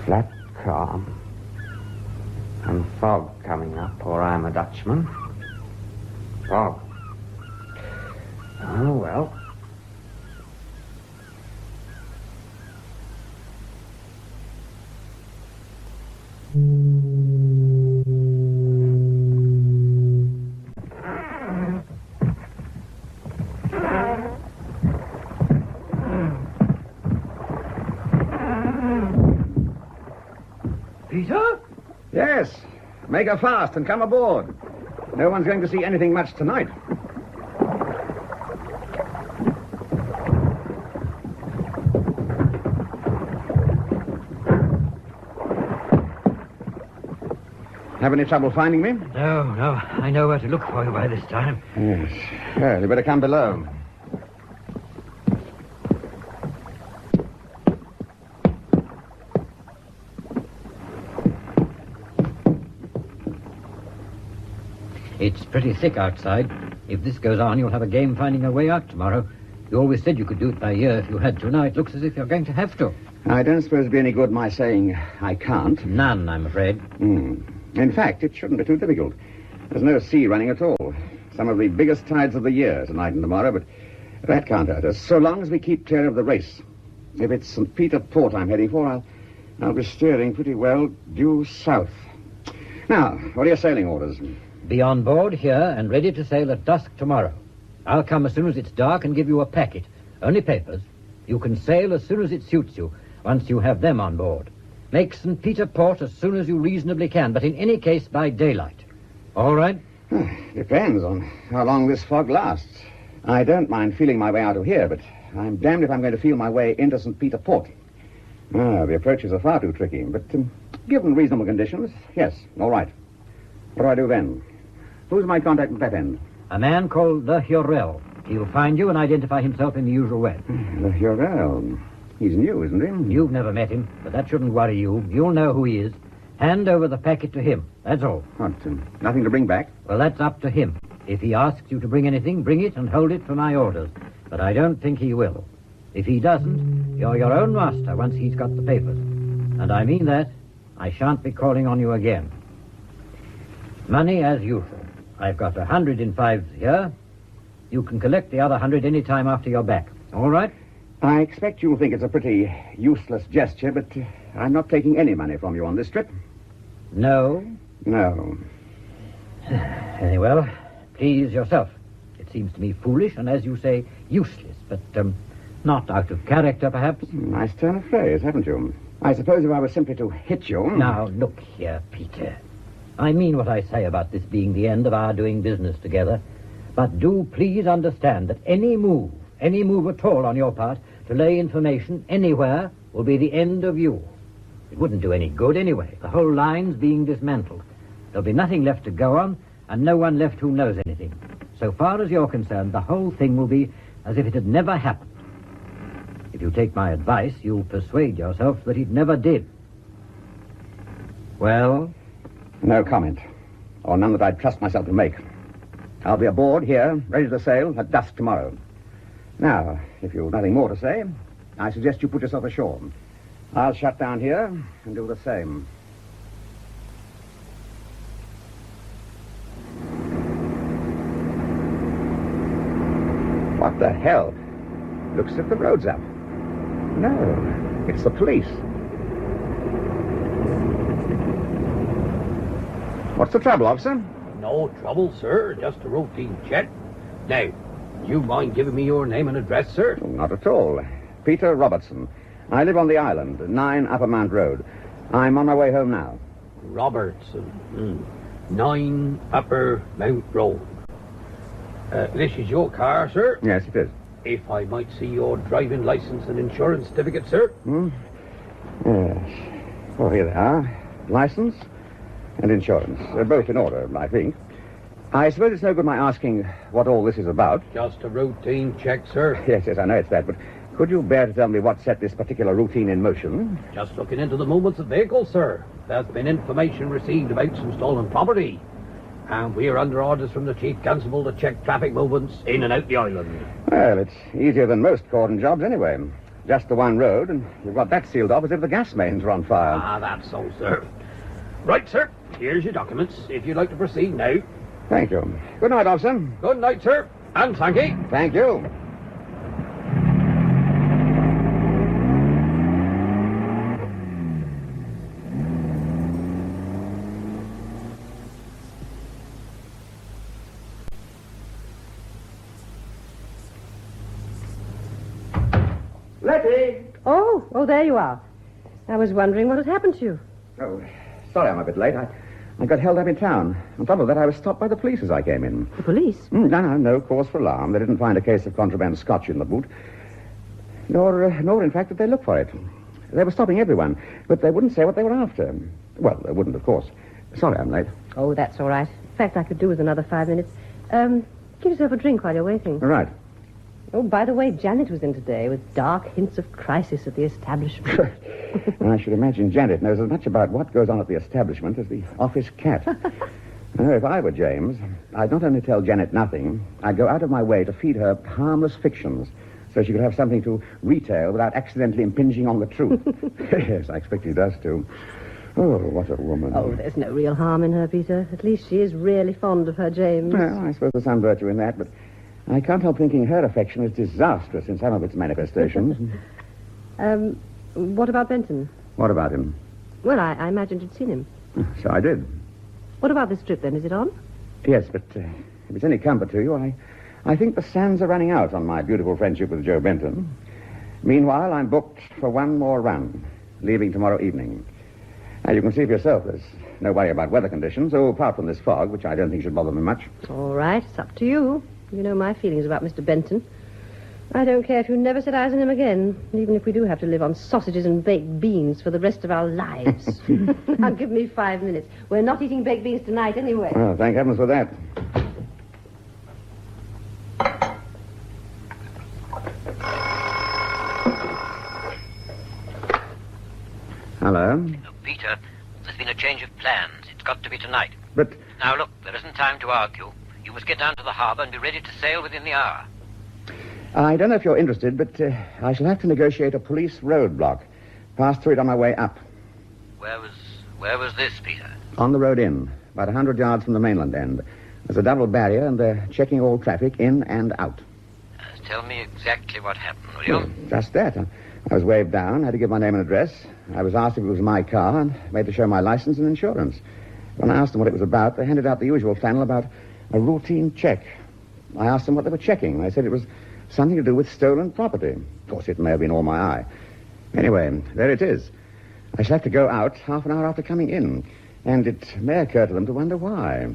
Flat calm. And fog coming up, or I'm a Dutchman. Fog. Oh, well. Peter? Yes. Make her fast and come aboard. No one's going to see anything much tonight. Have any trouble finding me? No. I know where to look for you by this time. Yes. Well, you better come below. It's pretty thick outside. If this goes on, you'll have a game finding a way out tomorrow. You always said you could do it by ear if you had to. Now it looks as if you're going to have to. I don't suppose it'd be any good my saying I can't. None, I'm afraid. In fact, it shouldn't be too difficult. There's no sea running at all. Some of the biggest tides of the year, tonight and tomorrow, but that can't hurt us, so long as we keep clear of the race. If it's St. Peter Port I'm heading for, I'll be steering pretty well due south. Now, what are your sailing orders? Be on board here and ready to sail at dusk tomorrow. I'll come as soon as it's dark and give you a packet. Only papers. You can sail as soon as it suits you, once you have them on board. Make St. Peter Port as soon as you reasonably can, but in any case by daylight. All right? Depends on how long this fog lasts. I don't mind feeling my way out of here, but I'm damned if I'm going to feel my way into St. Peter Port. The approaches are far too tricky, but given reasonable conditions, yes, all right. What do I do then? Who's my contact at that end? A man called Le Hurel. He'll find you and identify himself in the usual way. Le Hurel. He's new, isn't he? You've never met him, but that shouldn't worry you. You'll know who he is. Hand over the packet to him. That's all. What, nothing to bring back? Well, that's up to him. If he asks you to bring anything, bring it and hold it for my orders. But I don't think he will. If he doesn't, you're your own master once he's got the papers. And I mean that. I shan't be calling on you again. Money as usual. I've got 100 in fives here. You can collect the other 100 any time after you're back. All right? I expect you'll think it's a pretty useless gesture, but I'm not taking any money from you on this trip. No? No. Very well. Please yourself. It seems to me foolish and, as you say, useless, but not out of character, perhaps. Nice turn of phrase, haven't you? I suppose if I was simply to hit you... Now, look here, Peter. I mean what I say about this being the end of our doing business together. But do please understand that any move at all on your part to lay information anywhere will be the end of you. It wouldn't do any good anyway. The whole line's being dismantled. There'll be nothing left to go on and no one left who knows anything. So far as you're concerned, the whole thing will be as if it had never happened. If you take my advice, you'll persuade yourself that it never did. Well? No comment. Or none that I'd trust myself to make. I'll be aboard here, ready to sail at dusk tomorrow. Now, if you've nothing more to say, I suggest you put yourself ashore. I'll shut down here and do the same. What the hell? Looks as if the road's up. No, it's the police. What's the trouble, officer? No trouble, sir. Just a routine check. Now, do you mind giving me your name and address, sir? Not at all. Peter Robertson. I live on the island, 9 Upper Mount Road. I'm on my way home now. Robertson. 9 Upper Mount Road. This is your car, sir? Yes, it is. If I might see your driving license and insurance certificate, sir? Yes. Well, here they are. License and insurance. They're both in order, I think. I suppose it's no good my asking what all this is about. Just a routine check, sir. Yes, I know it's that, but could you bear to tell me what set this particular routine in motion? Just looking into the movements of vehicles, sir. There's been information received about some stolen property. And we are under orders from the Chief Constable to check traffic movements in and out the island. Well, it's easier than most cordon jobs anyway. Just the one road, and you've got that sealed off as if the gas mains were on fire. Ah, that's so, sir. Right, sir. Here's your documents, if you'd like to proceed now. Thank you. Good night, officer. Good night, sir. And thank you. Thank you. Letty! Oh, there you are. I was wondering what had happened to you. Oh, sorry I'm a bit late. I got held up in town. On top of that, I was stopped by the police as I came in. The police? No cause for alarm. They didn't find a case of contraband scotch in the boot. Nor, in fact, did they look for it. They were stopping everyone, but they wouldn't say what they were after. Well, they wouldn't, of course. Sorry I'm late. Oh, that's all right. In fact, I could do with another 5 minutes. Give yourself a drink while you're waiting. All right. Oh, by the way, Janet was in today with dark hints of crisis at the establishment. I should imagine Janet knows as much about what goes on at the establishment as the office cat. Now, if I were James, I'd not only tell Janet nothing, I'd go out of my way to feed her harmless fictions so she could have something to retail without accidentally impinging on the truth. Yes, I expect he does, too. Oh, what a woman. Oh, there's no real harm in her, Peter. At least she is really fond of her James. Well, I suppose there's some virtue in that, but I can't help thinking her affection is disastrous in some of its manifestations. What about Benton? What about him? Well, I imagined you'd seen him. So I did. What about this trip, then? Is it on? Yes, but if it's any comfort to you, I think the sands are running out on my beautiful friendship with Joe Benton. Meanwhile, I'm booked for one more run, leaving tomorrow evening. Now, you can see for yourself there's no worry about weather conditions, apart from this fog, which I don't think should bother me much. All right, it's up to you. You know my feelings about Mr. Benton. I don't care if you never set eyes on him again, even if we do have to live on sausages and baked beans for the rest of our lives. Now, give me 5 minutes. We're not eating baked beans tonight anyway. Oh, thank heavens for that. Hello? Peter, there's been a change of plans. It's got to be tonight. But Now, look, there isn't time to argue. You must get down to the harbour and be ready to sail within the hour. I don't know if you're interested, but I shall have to negotiate a police roadblock. Pass through it on my way up. Where was this, Peter? On the road in, about 100 yards from the mainland end. There's a double barrier, and they're checking all traffic in and out. Tell me exactly what happened, will you? Just that. I was waved down, had to give my name and address. I was asked if it was my car, and made to show my license and insurance. When I asked them what it was about, they handed out the usual flannel about a routine check. I asked them what they were checking. They said it was something to do with stolen property. Of course, it may have been all my eye. Anyway, there it is. I shall have to go out half an hour after coming in, and it may occur to them to wonder why.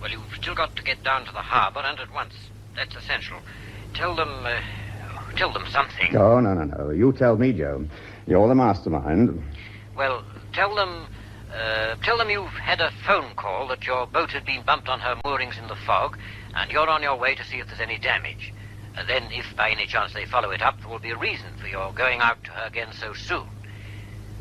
Well, you've still got to get down to the harbour, and at once. That's essential. Tell them something. Oh, no. You tell me, Joe. You're the mastermind. Well, tell them Tell them you've had a phone call that your boat had been bumped on her moorings in the fog, and you're on your way to see if there's any damage. Then, if by any chance they follow it up, there will be a reason for your going out to her again so soon.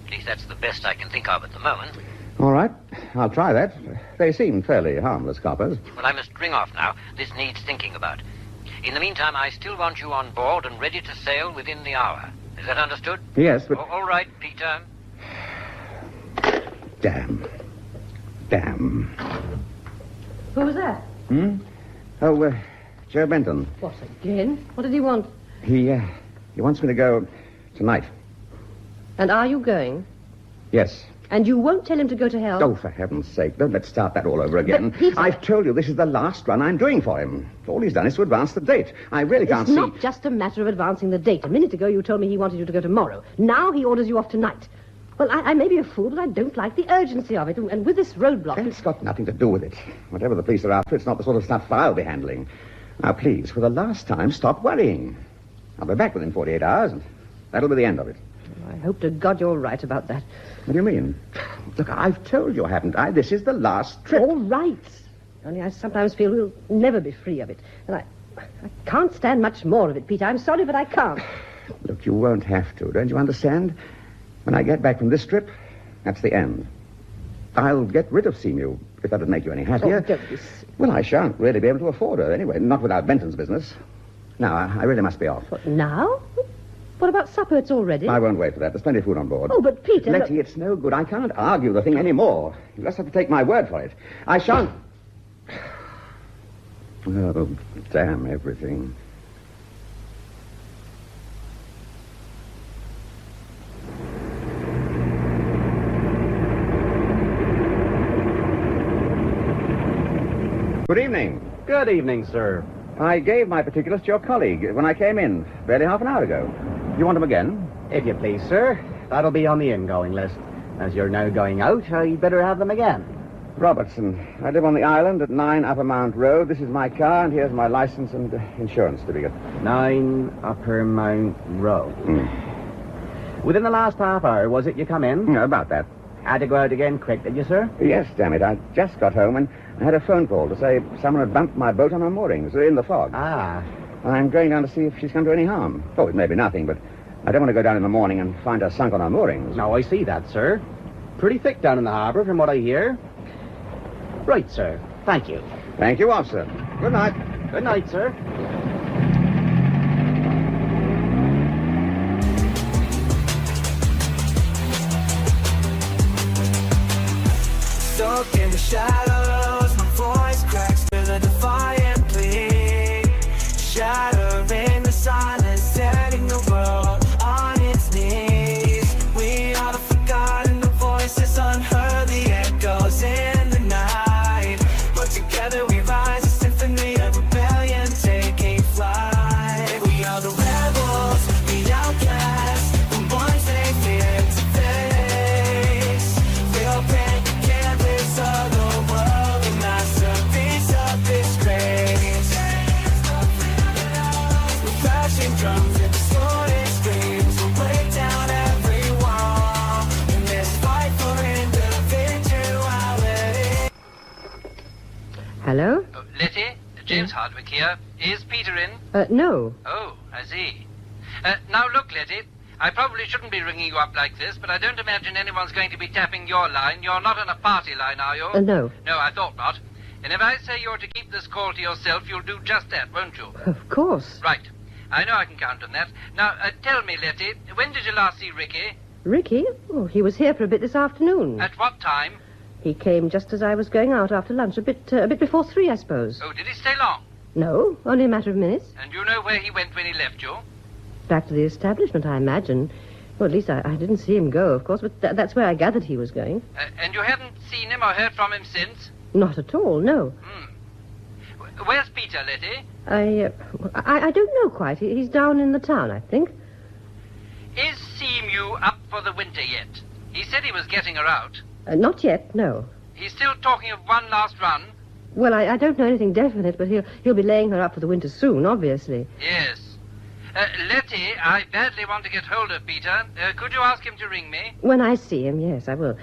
At least that's the best I can think of at the moment. All right, I'll try that. They seem fairly harmless coppers. Well, I must ring off now. This needs thinking about. In the meantime, I still want you on board and ready to sail within the hour. Is that understood? Yes, but... All right, Peter. Damn. Who was that? Oh, Joe Benton. What, again? What did he want? He wants me to go tonight. And are you going? Yes. And you won't tell him to go to hell? Oh, for heaven's sake, don't let's start that all over again. But Peter... I've told you this is the last run I'm doing for him. All he's done is to advance the date. I really can't see... It's not just a matter of advancing the date. A minute ago you told me he wanted you to go tomorrow. Now he orders you off tonight. Well, I may be a fool, but I don't like the urgency of it. And with this roadblock... It's got nothing to do with it. Whatever the police are after, it's not the sort of stuff I'll be handling. Now, please, for the last time, stop worrying. I'll be back within 48 hours, and that'll be the end of it. I hope to God you're right about that. What do you mean? Look, I've told you, haven't I? This is the last trip. All right. Only I sometimes feel we'll never be free of it. And I can't stand much more of it, Peter. I'm sorry, but I can't. Look, you won't have to. Don't you understand? When I get back from this trip, that's the end. I'll get rid of Seamew, if that would make you any happier. Oh, don't be... Well, I shan't really be able to afford her anyway, not without Benton's business. Now, I really must be off. What, now? What about supper? It's all ready. I won't wait for that. There's plenty of food on board. Oh, but Peter... Letty, it's no good. I can't argue the thing anymore. You just have to take my word for it. I shan't... Oh, damn everything. Good evening. Good evening, sir. I gave my particulars to your colleague when I came in, barely half an hour ago. You want them again? If you please, sir. That'll be on the ingoing list. As you're now going out, I'd better have them again. Robertson. I live on the island at 9 Upper Mount Road. This is my car, and here's my license and insurance certificate. 9 Upper Mount Road. Within the last half hour, was it you come in? About that. Had to go out again quick, did you, sir? Yes, damn it. I just got home and I had a phone call to say someone had bumped my boat on her moorings in the fog. Ah. I'm going down to see if she's come to any harm. Oh, it may be nothing, but I don't want to go down in the morning and find her sunk on her moorings. No, I see that, sir. Pretty thick down in the harbor, from what I hear. Right, sir. Thank you. Thank you, officer. Good night. Good night, sir. Stuck in the shadows, my voice cracks with a defiant plea, shattering the silence, setting the world on its knees. We are the forgotten, the voices unheard, the echoes in the night. But together we rise, a symphony of rebellion taking flight. We are the rebels, the outcasts, the ones they fear to face. Real pain. Of the world, the masterpiece of disgrace. We're crashing drums and distorted screams. We'll break down every wall in this fight for individuality. Hello? Oh, Letty? James Hardwick here. Is Peter in? No. Oh, I see. Now look, Letty. I probably shouldn't be ringing you up like this, but I don't imagine anyone's going to be tapping your line. You're not on a party line, are you? No. No, I thought not. And if I say you're to keep this call to yourself, you'll do just that, won't you? Of course. Right. I know I can count on that. Now, tell me, Letty, when did you last see Ricky? Ricky? Oh, he was here for a bit this afternoon. At what time? He came just as I was going out after lunch, a bit before 3, I suppose. Oh, did he stay long? No, only a matter of minutes. And you know where he went when he left you? Back to the establishment, I imagine. Well, at least I didn't see him go, of course, but that's where I gathered he was going. And you haven't seen him or heard from him since? Not at all, no. Where's Peter, Letty? I don't know quite. He's down in the town, I think. Is Seamew up for the winter yet? He said he was getting her out. Not yet, no. He's still talking of one last run? Well, I don't know anything definite, but he'll be laying her up for the winter soon, obviously. Yes. Letty, I badly want to get hold of Peter. Could you ask him to ring me? When I see him, yes, I will.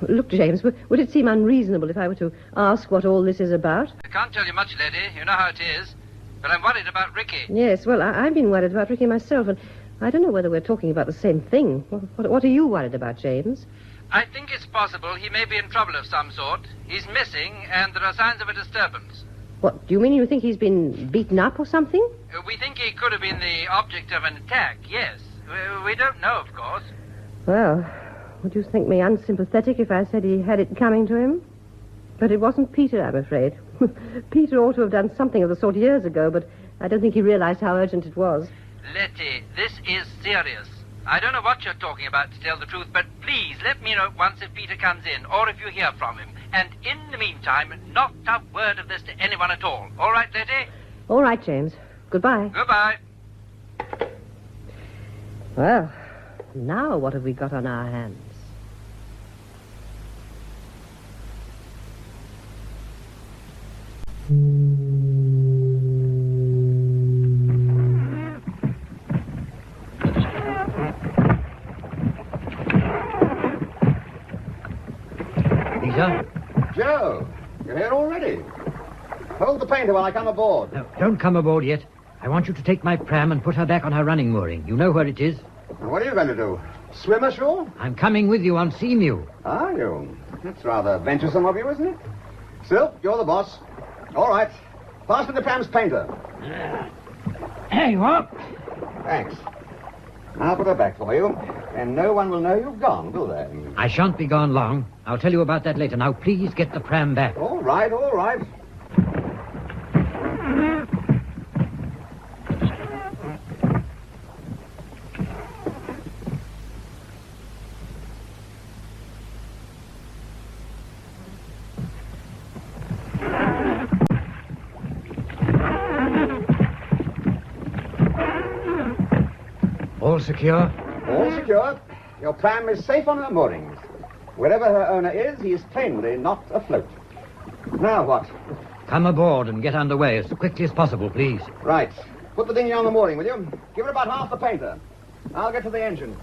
Look, James, would it seem unreasonable if I were to ask what all this is about? I can't tell you much, lady. You know how it is. But I'm worried about Ricky. Yes, well, I've been worried about Ricky myself, and I don't know whether we're talking about the same thing. What are you worried about, James? I think it's possible he may be in trouble of some sort. He's missing, and there are signs of a disturbance. What, do you mean you think he's been beaten up or something? We think he could have been the object of an attack, yes. We don't know, of course. Well, would you think me unsympathetic if I said he had it coming to him? But it wasn't Peter, I'm afraid. Peter ought to have done something of the sort years ago, but I don't think he realized how urgent it was. Letty, this is serious. I don't know what you're talking about, to tell the truth, but please let me know at once if Peter comes in, or if you hear from him. And in the meantime, not a word of this to anyone at all. All right, Letty? All right, James. Goodbye. Goodbye. Well, now what have we got on our hands? Lisa? Joe, you're here already. Hold the painter while I come aboard. No, don't come aboard yet. I want you to take my pram and put her back on her running mooring. You know where it is? Now, what are you going to do? Swim ashore? I'm coming with you on Seamew. Are you? That's rather venturesome of you, isn't it? Still, you're the boss. All right. Pass me the pram's painter. There you are. Thanks. I'll put her back for you, and no one will know you've gone, will they? I shan't be gone long. I'll tell you about that later. Now, please get the pram back. All right, all right. All secure? All secure. Your pram is safe on her moorings. Wherever her owner is, he is plainly not afloat. Now what? Come aboard and get underway as quickly as possible, please. Right. Put the dinghy on the mooring, will you? Give her about half the painter. I'll get to the engine.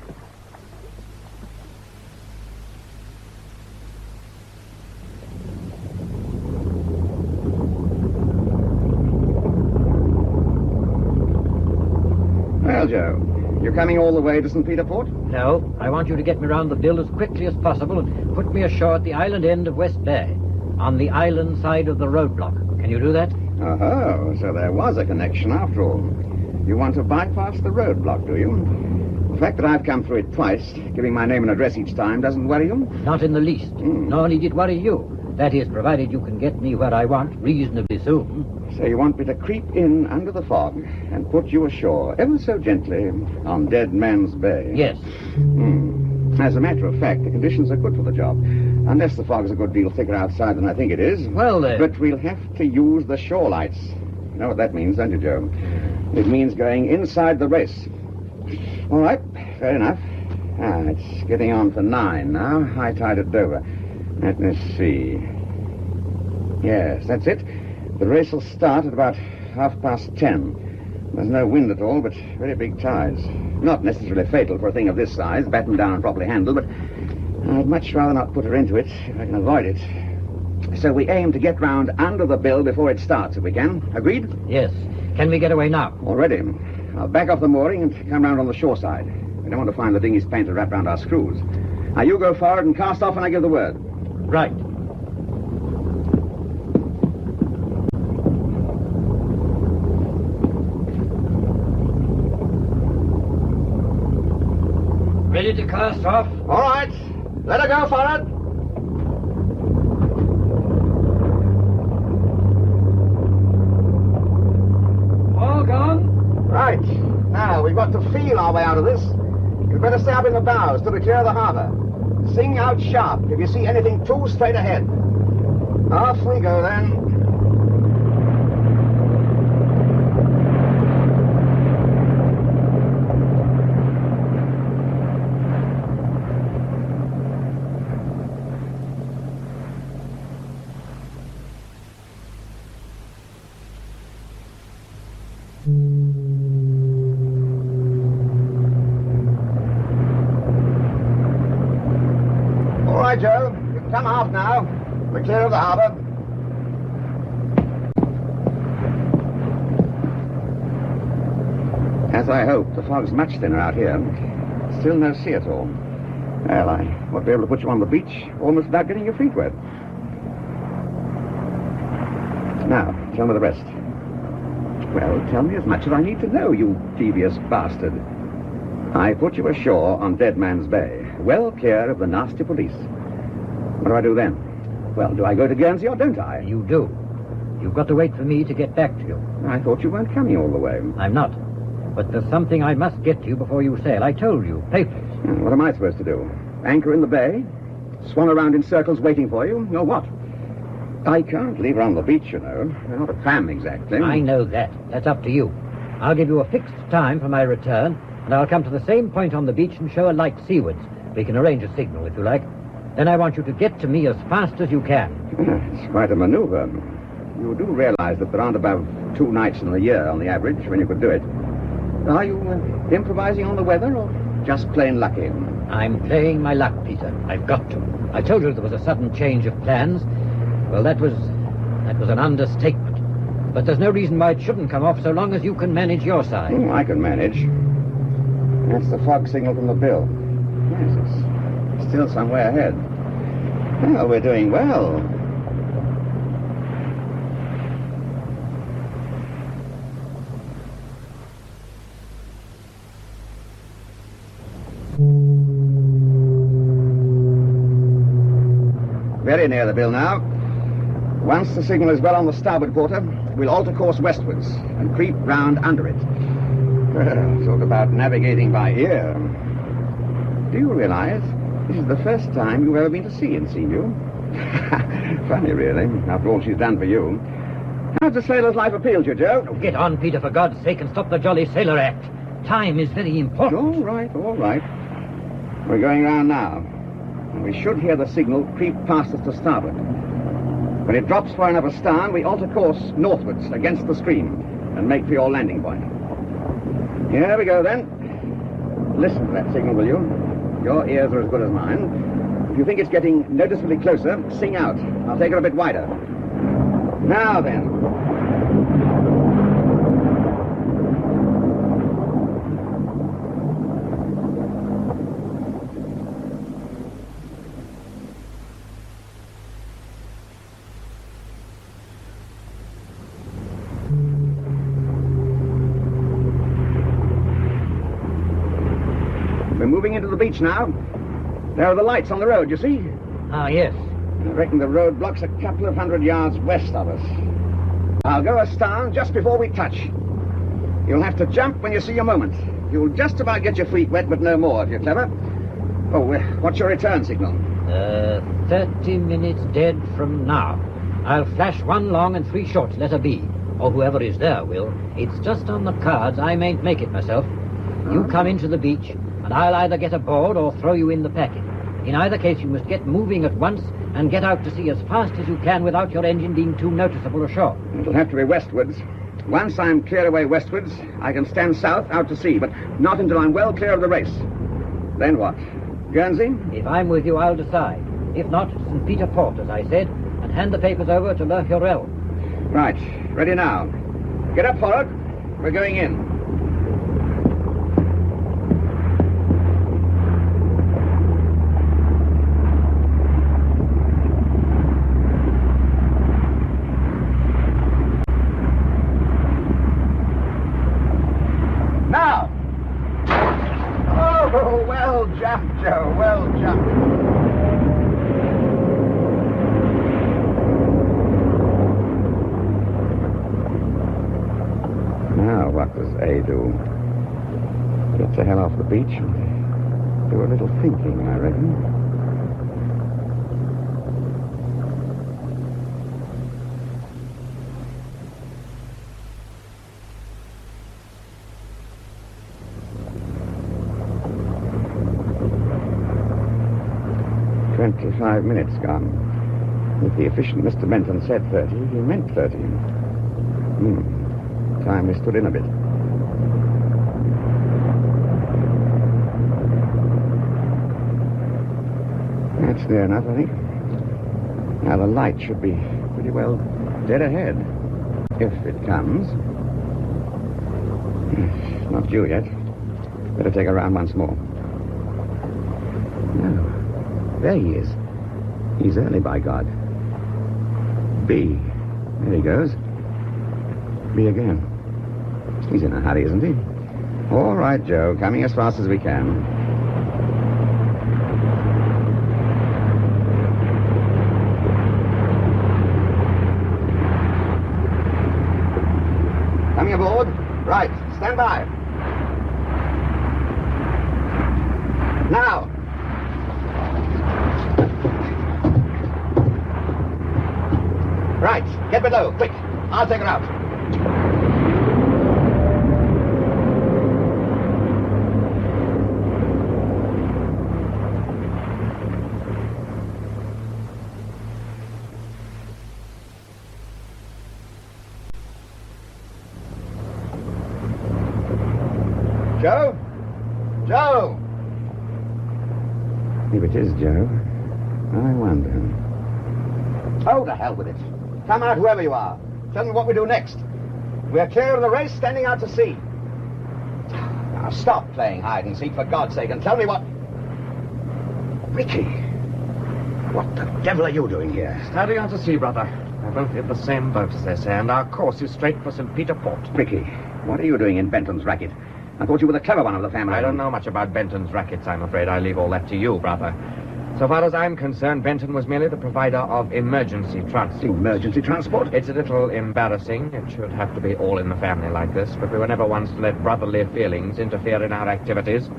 Well, Joe, you're coming all the way to St. Peter Port? No, I want you to get me round the bill as quickly as possible and put me ashore at the island end of West Bay, on the island side of the roadblock. Can you do that? Oh, so there was a connection after all. You want to bypass the roadblock, do you? The fact that I've come through it twice, giving my name and address each time, doesn't worry you? Not in the least. Nor need it worry you. That is, provided you can get me where I want reasonably soon. So you want me to creep in under the fog and put you ashore, ever so gently, on Dead Man's Bay? Yes. As a matter of fact, the conditions are good for the job. Unless the fog's a good deal thicker outside than I think it is. Well, But we'll have to use the shore lights. You know what that means, don't you, Joe? It means going inside the race. All right, fair enough. It's getting on for 9 now. High tide at Dover. Let me see. Yes, that's it. The race will start at about 10:30. There's no wind at all, but very big tides. Not necessarily fatal for a thing of this size, battened down and properly handled, but I'd much rather not put her into it if I can avoid it. So we aim to get round under the bill before it starts, if we can. Agreed? Yes. Can we get away now? Already. I'll back off the mooring and come round on the shore side. We don't want to find the dinghy's painter wrapped round our screws. Now you go forward and cast off when I give the word. Right. Ready to cast off? All right. Let her go forward. All gone? Right. Now, we've got to feel our way out of this. You'd better stay up in the bows till we clear the harbor. Sing out sharp if you see anything too straight ahead. Off we go, then. right, Joe. You can come aft now. We're clear of the harbor. As I hoped, the fog's much thinner out here. Still no sea at all. Well, I ought to be able to put you on the beach almost without getting your feet wet. Now, tell me the rest. Well, tell me as much as I need to know, you devious bastard. I put you ashore on Dead Man's Bay, well clear of the nasty police. What do I do then? Well, do I go to Guernsey or don't I? You do. You've got to wait for me to get back to you. I thought you weren't coming all the way. I'm not. But there's something I must get to you before you sail. I told you. Papers. What am I supposed to do? Anchor in the bay? Swan around in circles waiting for you? Or what? I can't leave her on the beach, you know. We're not a fam, exactly. I know that. That's up to you. I'll give you a fixed time for my return, and I'll come to the same point on the beach and show a light seawards. We can arrange a signal, if you like. Then I want you to get to me as fast as you can. It's quite a maneuver. You do realize that there aren't about 2 nights in the year on the average when you could do it. Are you improvising on the weather or just plain lucky? I'm playing my luck, Peter. I've got to. I told you there was a sudden change of plans. Well, that was an understatement. But there's no reason why it shouldn't come off so long as you can manage your side. Oh, I can manage. That's the fog signal from the bill. Yes, it's still some way ahead. Well, we're doing well. Very near the bill now. Once the signal is well on the starboard quarter, we'll alter course westwards and creep round under it. Well, talk about navigating by ear. Do you realize this is the first time you've ever been to sea in Seamew? Funny, really, after all she's done for you. How's the sailor's life appeal to you, Joe? Oh, get on, Peter, for God's sake, and stop the jolly sailor act. Time is very important. All right. We're going round now. We should hear the signal creep past us to starboard. When it drops far enough astern, we alter course northwards against the stream and make for your landing point. Here we go, then. Listen to that signal, will you? Your ears are as good as mine. If you think it's getting noticeably closer, sing out. I'll take her a bit wider. Now, then. We're moving into the beach now. There are the lights on the road, you see? Ah, yes. I reckon the road blocks a couple of 100 yards west of us. I'll go astern just before we touch. You'll have to jump when you see your moment. You'll just about get your feet wet, but no more if you're clever. Oh, what's your return signal? 30 minutes dead from now. I'll flash 1 long and 3 short, letter B. Or whoever is there will. It's just on the cards. I mayn't make it myself. You come into the beach, and I'll either get aboard or throw you in the packet. In either case, you must get moving at once and get out to sea as fast as you can without your engine being too noticeable ashore. It'll have to be westwards. Once I'm clear away westwards, I can stand south out to sea, but not until I'm well clear of the race. Then what? Guernsey? If I'm with you, I'll decide. If not, St. Peter Port, as I said, and hand the papers over to Mercurel. Right. Ready now. Get up forward. We're going in. Now! Oh, well jumped, Joe. Well jumped. Now, what does A do? Get the hell off the beach and do a little thinking, I reckon. "25 minutes gone. If the efficient Mr. Menton said 30, he meant 30. Time we stood in a bit. That's near enough, I think. Now, the light should be pretty well dead ahead. If it comes. Not due yet. Better take a round once more. No. There he is. He's early, by God. B. There he goes. B again. He's in a hurry, isn't he? All right, Joe. Coming as fast as we can. Coming aboard? Right. Stand by. Now. Right. Get below. Quick. I'll take her out. Joe? Joe! If it is Joe, I wonder. Oh, to hell with it. Come out, whoever you are. Tell me what we do next. We're clear of the race, standing out to sea. Now, stop playing hide and seek, for God's sake, and tell me what... Ricky, what the devil are you doing here? Standing out to sea, brother. We're both in the same boat, as they say, and our course is straight for St. Peter Port. Ricky, what are you doing in Benton's racket? I thought you were the clever one of the family. I don't know much about Benton's rackets, I'm afraid. I leave all that to you, brother. So far as I'm concerned, Benton was merely the provider of emergency transport. Emergency transport? It's a little embarrassing. It should have to be all in the family like this, but we were never ones to let brotherly feelings interfere in our activities.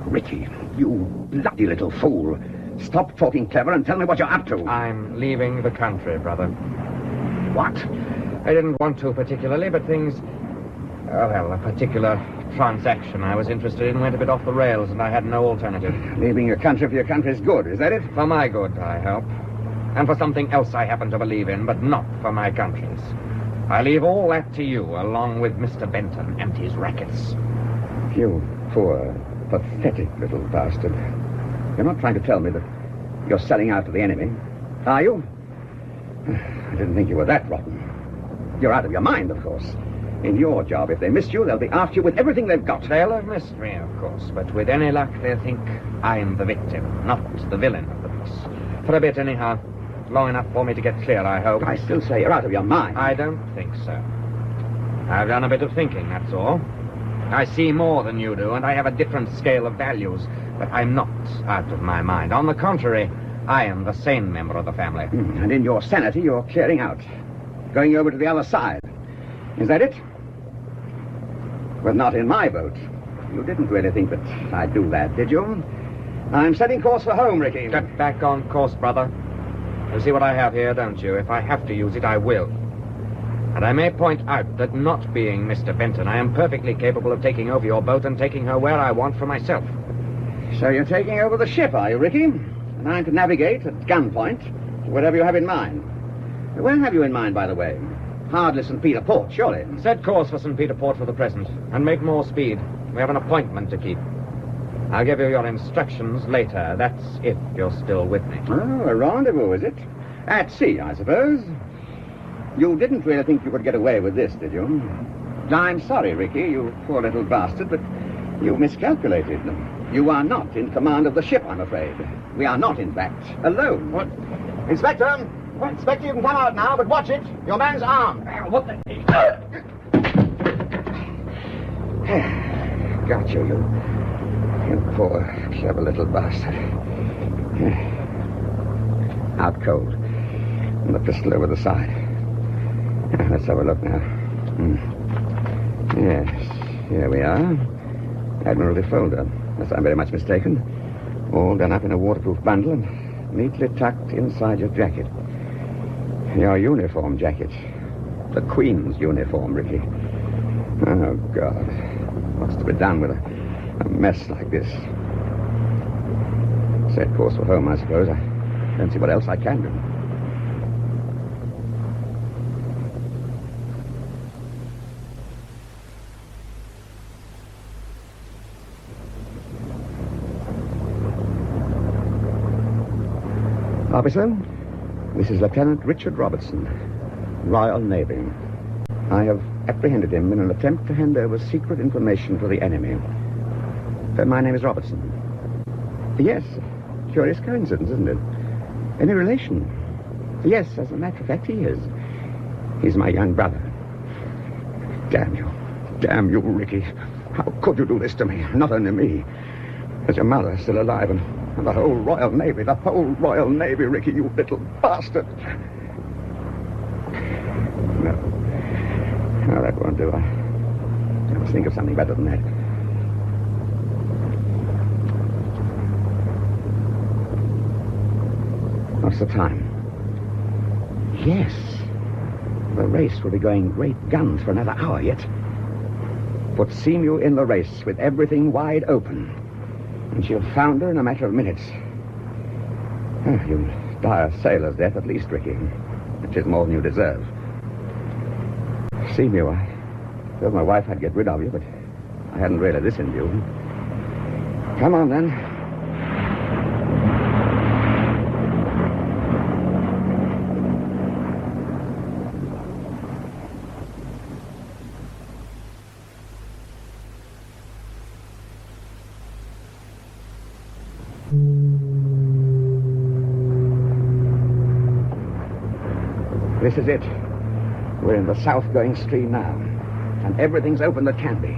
Ricky, you bloody little fool. Stop talking clever and tell me what you're up to. I'm leaving the country, brother. What? I didn't want to particularly, but things... Oh, well, a particular transaction I was interested in went a bit off the rails, and I had no alternative. Leaving your country for your country's good, is that it? For my good, I hope. And for something else I happen to believe in, but not for my country's. I leave all that to you, along with Mr. Benton and his rackets. You poor, pathetic little bastard. You're not trying to tell me that you're selling out to the enemy, are you? I didn't think you were that rotten. You're out of your mind, of course. In your job, if they missed you, they'll be after you with everything they've got. They'll have missed me, of course, but with any luck, they'll think I'm the victim, not the villain of the piece. For a bit, anyhow. Long enough for me to get clear, I hope. I still say you're out of your mind. I don't think so. I've done a bit of thinking, that's all. I see more than you do, and I have a different scale of values, but I'm not out of my mind. On the contrary, I am the sane member of the family. And in your sanity, you're clearing out. Going over to the other side. Is that it? But not in my boat. You didn't really think that I'd do that, did you? I'm setting course for home, Ricky. Get back on course, brother. You see what I have here, don't you? If I have to use it, I will. And I may point out that not being Mr. Benton, I am perfectly capable of taking over your boat and taking her where I want for myself. So you're taking over the ship, are you, Ricky? And I'm to navigate at gunpoint to whatever you have in mind. Where have you in mind, by the way? Hardly St. Peter Port, surely. Set course for St. Peter Port for the present, and make more speed. We have an appointment to keep. I'll give you your instructions later. That's if you're still with me. Oh, a rendezvous, is it? At sea, I suppose. You didn't really think you could get away with this, did you? I'm sorry, Ricky, you poor little bastard, but you miscalculated. You are not in command of the ship, I'm afraid. We are not, in fact, alone. What? Inspector! Inspector, you can come out now, but watch it. Your man's armed. What the... Got you, you poor, clever little bastard. Out cold. And the pistol over the side. Let's have a look now. Yes, here we are. Admiralty folder, unless I'm very much mistaken. All done up in a waterproof bundle and neatly tucked inside your jacket. Your uniform jacket. The Queen's uniform, Ricky. Oh, God. What's to be done with a mess like this? Set course for home, I suppose. I don't see what else I can do. Officer, this is Lieutenant Richard Robertson, Royal Navy. I have apprehended him in an attempt to hand over secret information to the enemy. My name is Robertson. Yes, curious coincidence, isn't it? Any relation? Yes, as a matter of fact, he is. He's my young brother. Damn you. Damn you, Ricky. How could you do this to me? Not only me. There's your mother still alive and the whole Royal Navy. The whole Royal Navy, Ricky, you little bastard. No. No, that won't do. I must think of something better than that. What's the time? Yes. The race will be going great guns for another hour yet. Put Seamew in the race with everything wide open, and she'll founder in a matter of minutes. Oh, you'll die a sailor's death at least, Ricky, which is more than you deserve. Seamew, I told my wife I'd get rid of you, but I hadn't really listened to you. Come on, then. This is it. We're in the south-going stream now, and everything's open that can be.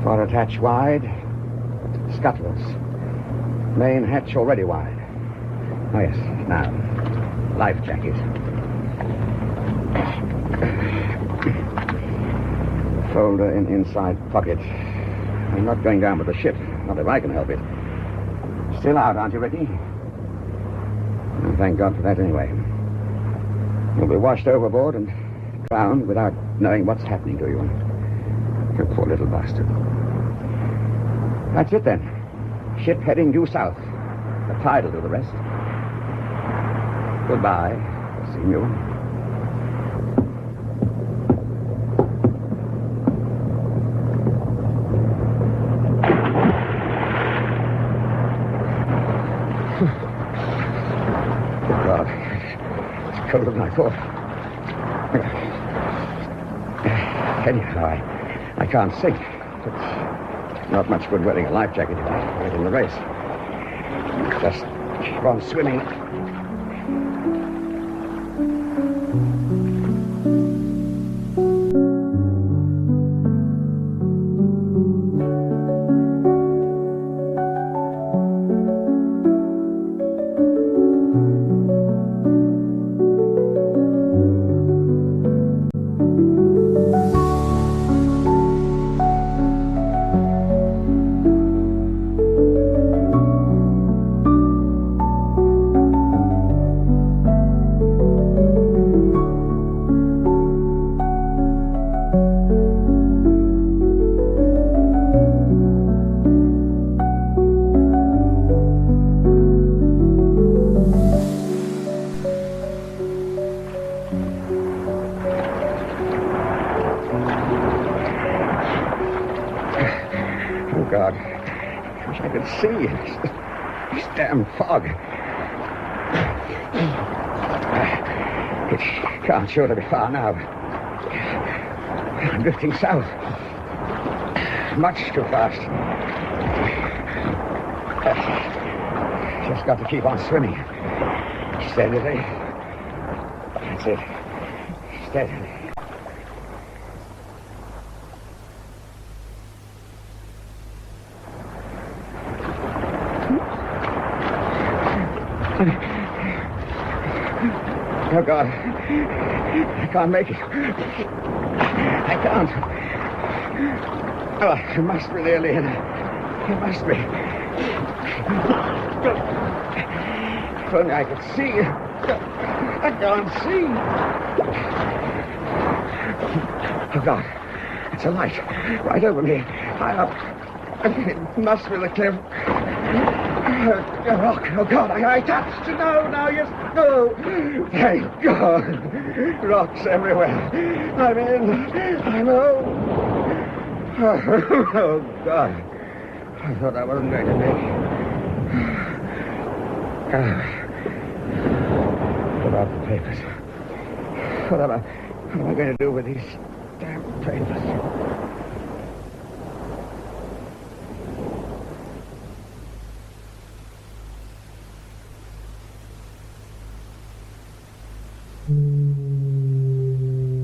Forward hatch wide, scuttles. Main hatch already wide. Oh, yes, now, life jacket. Folder in inside pocket. I'm not going down with the ship, not if I can help it. Still out, aren't you, Ricky? Oh, thank God for that, anyway. You'll be washed overboard and drowned without knowing what's happening to you. You poor little bastard. That's it, then. Ship heading due south. The tide will do the rest. Goodbye, Seamew. Good God. It's colder than I thought. Anyhow, I can't sink. It's not much good wearing a life jacket if you're in the race. Just keep on swimming. God. I wish I could see this damn fog. It can't surely be far now. I'm drifting south. Much too fast. Just got to keep on swimming. Steadily. That's it. Steadily. Oh, God. I can't make it. I can't. Oh, I must be nearly in. It must be. If only I could see. I can't see. Oh, God. It's a light. Right over me. High up. It must be the cliff. A rock. Oh, God, I touched. No, yes, no. Thank God. Rocks everywhere. I'm in. I'm home. Oh, God. I thought I wasn't going to make it. about the papers? What am I going to do with these damn papers?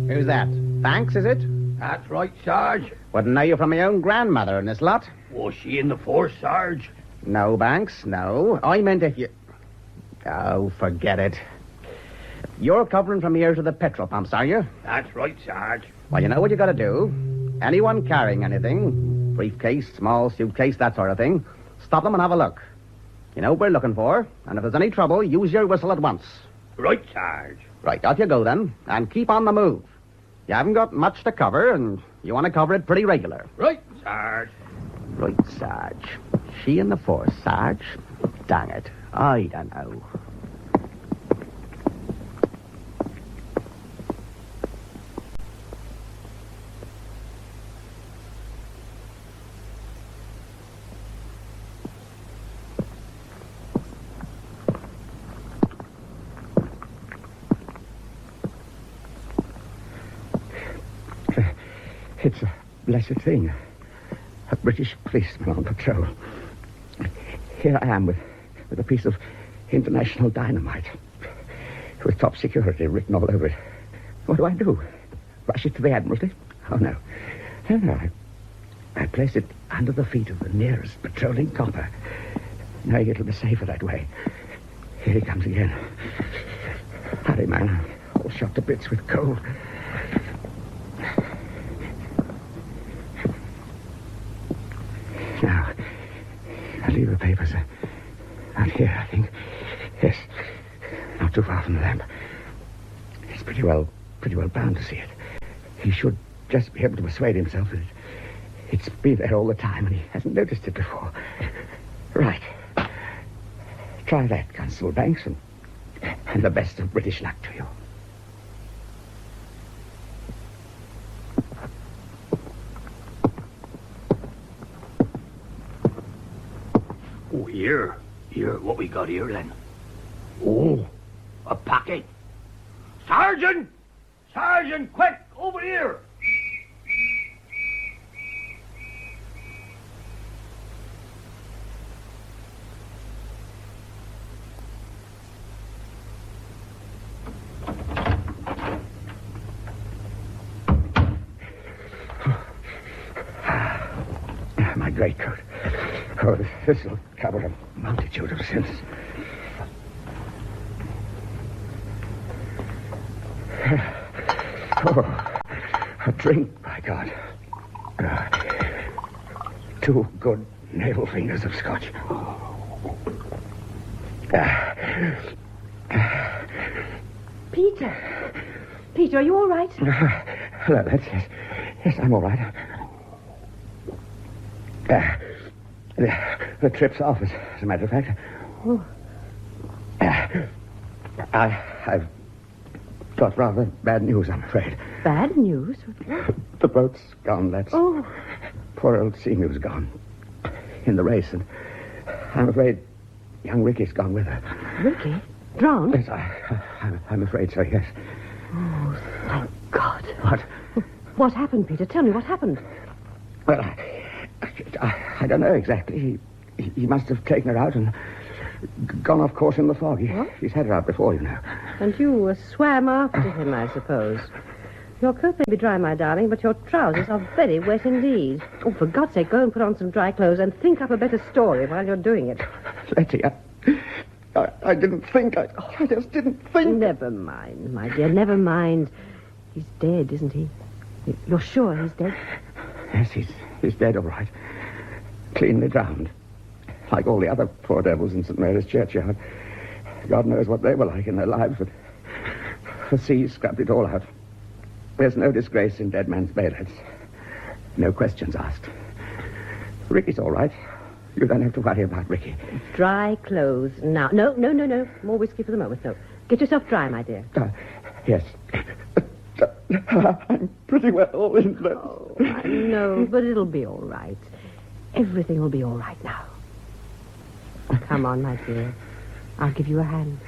Who's that? Thanks, is it? That's right, Sarge. Wouldn't know you from my own grandmother in this lot. Was she in the force, Sarge? No, Banks, no. I meant if you... Oh, forget it. You're covering from here to the petrol pumps, are you? That's right, Sarge. Well, you know what you got to do. Anyone carrying anything, briefcase, small suitcase, that sort of thing, stop them and have a look. You know what we're looking for, and if there's any trouble, use your whistle at once. Right, Sarge. Right, off you go then, and keep on the move. You haven't got much to cover, and you want to cover it pretty regular. Right, Sarge. Right, Sarge. She in the force, Sarge? Dang it. I don't know. It's a blessed thing. A British policeman on patrol. Here I am with a piece of international dynamite. With top security written all over it. What do? Rush it to the Admiralty? Oh, no. No. I place it under the feet of the nearest patrolling copper. Knowing it'll be safer that way. Here he comes again. Hurry, man. All shot to bits with cold. Now, I'll leave the papers out here, I think. Yes, not too far from the lamp. He's pretty well bound to see it. He should just be able to persuade himself that it's been there all the time and he hasn't noticed it before. Right. Try that, Constable Banks, and the best of British luck to you. Oh, here. Here, what we got here, then? Oh, a packet. Sergeant! Sergeant, quick, over here! My greatcoat. Oh, this will cover a multitude of sins. Oh, a drink, by God. 2 good navel fingers of scotch. Peter, are you all right? Hello, lads. Yes, I'm all right. The trip's off, as a matter of fact. Oh. I've got rather bad news, I'm afraid. Bad news? The boat's gone, lads. Oh. Poor old Seamew's gone. In the race, and I'm afraid young Ricky's gone with her. Ricky? Drowned? Yes, I'm afraid so, yes. Oh, thank God. What? What happened, Peter? Tell me what happened. Well, I don't know exactly. He must have taken her out and gone off course in the fog. He's had her out before, you know. And you swam after him, I suppose. Your coat may be dry, my darling, but your trousers are very wet indeed. Oh, for God's sake, go and put on some dry clothes and think up a better story while you're doing it. Letty, I didn't think. I just didn't think. Never mind, my dear, never mind. He's dead, isn't he? You're sure he's dead? Yes, he's dead, all right. Cleanly drowned. Like all the other poor devils in St. Mary's churchyard. God knows what they were like in their lives, but the sea scrubbed it all out. There's no disgrace in Dead Man's Bay, lads. No questions asked. Ricky's all right. You don't have to worry about Ricky. Dry clothes now. No. More whiskey for the moment, no. Get yourself dry, my dear. Yes. I'm pretty well in this. Oh, I know, but it'll be all right. Everything will be all right now. Come on, my dear. I'll give you a hand.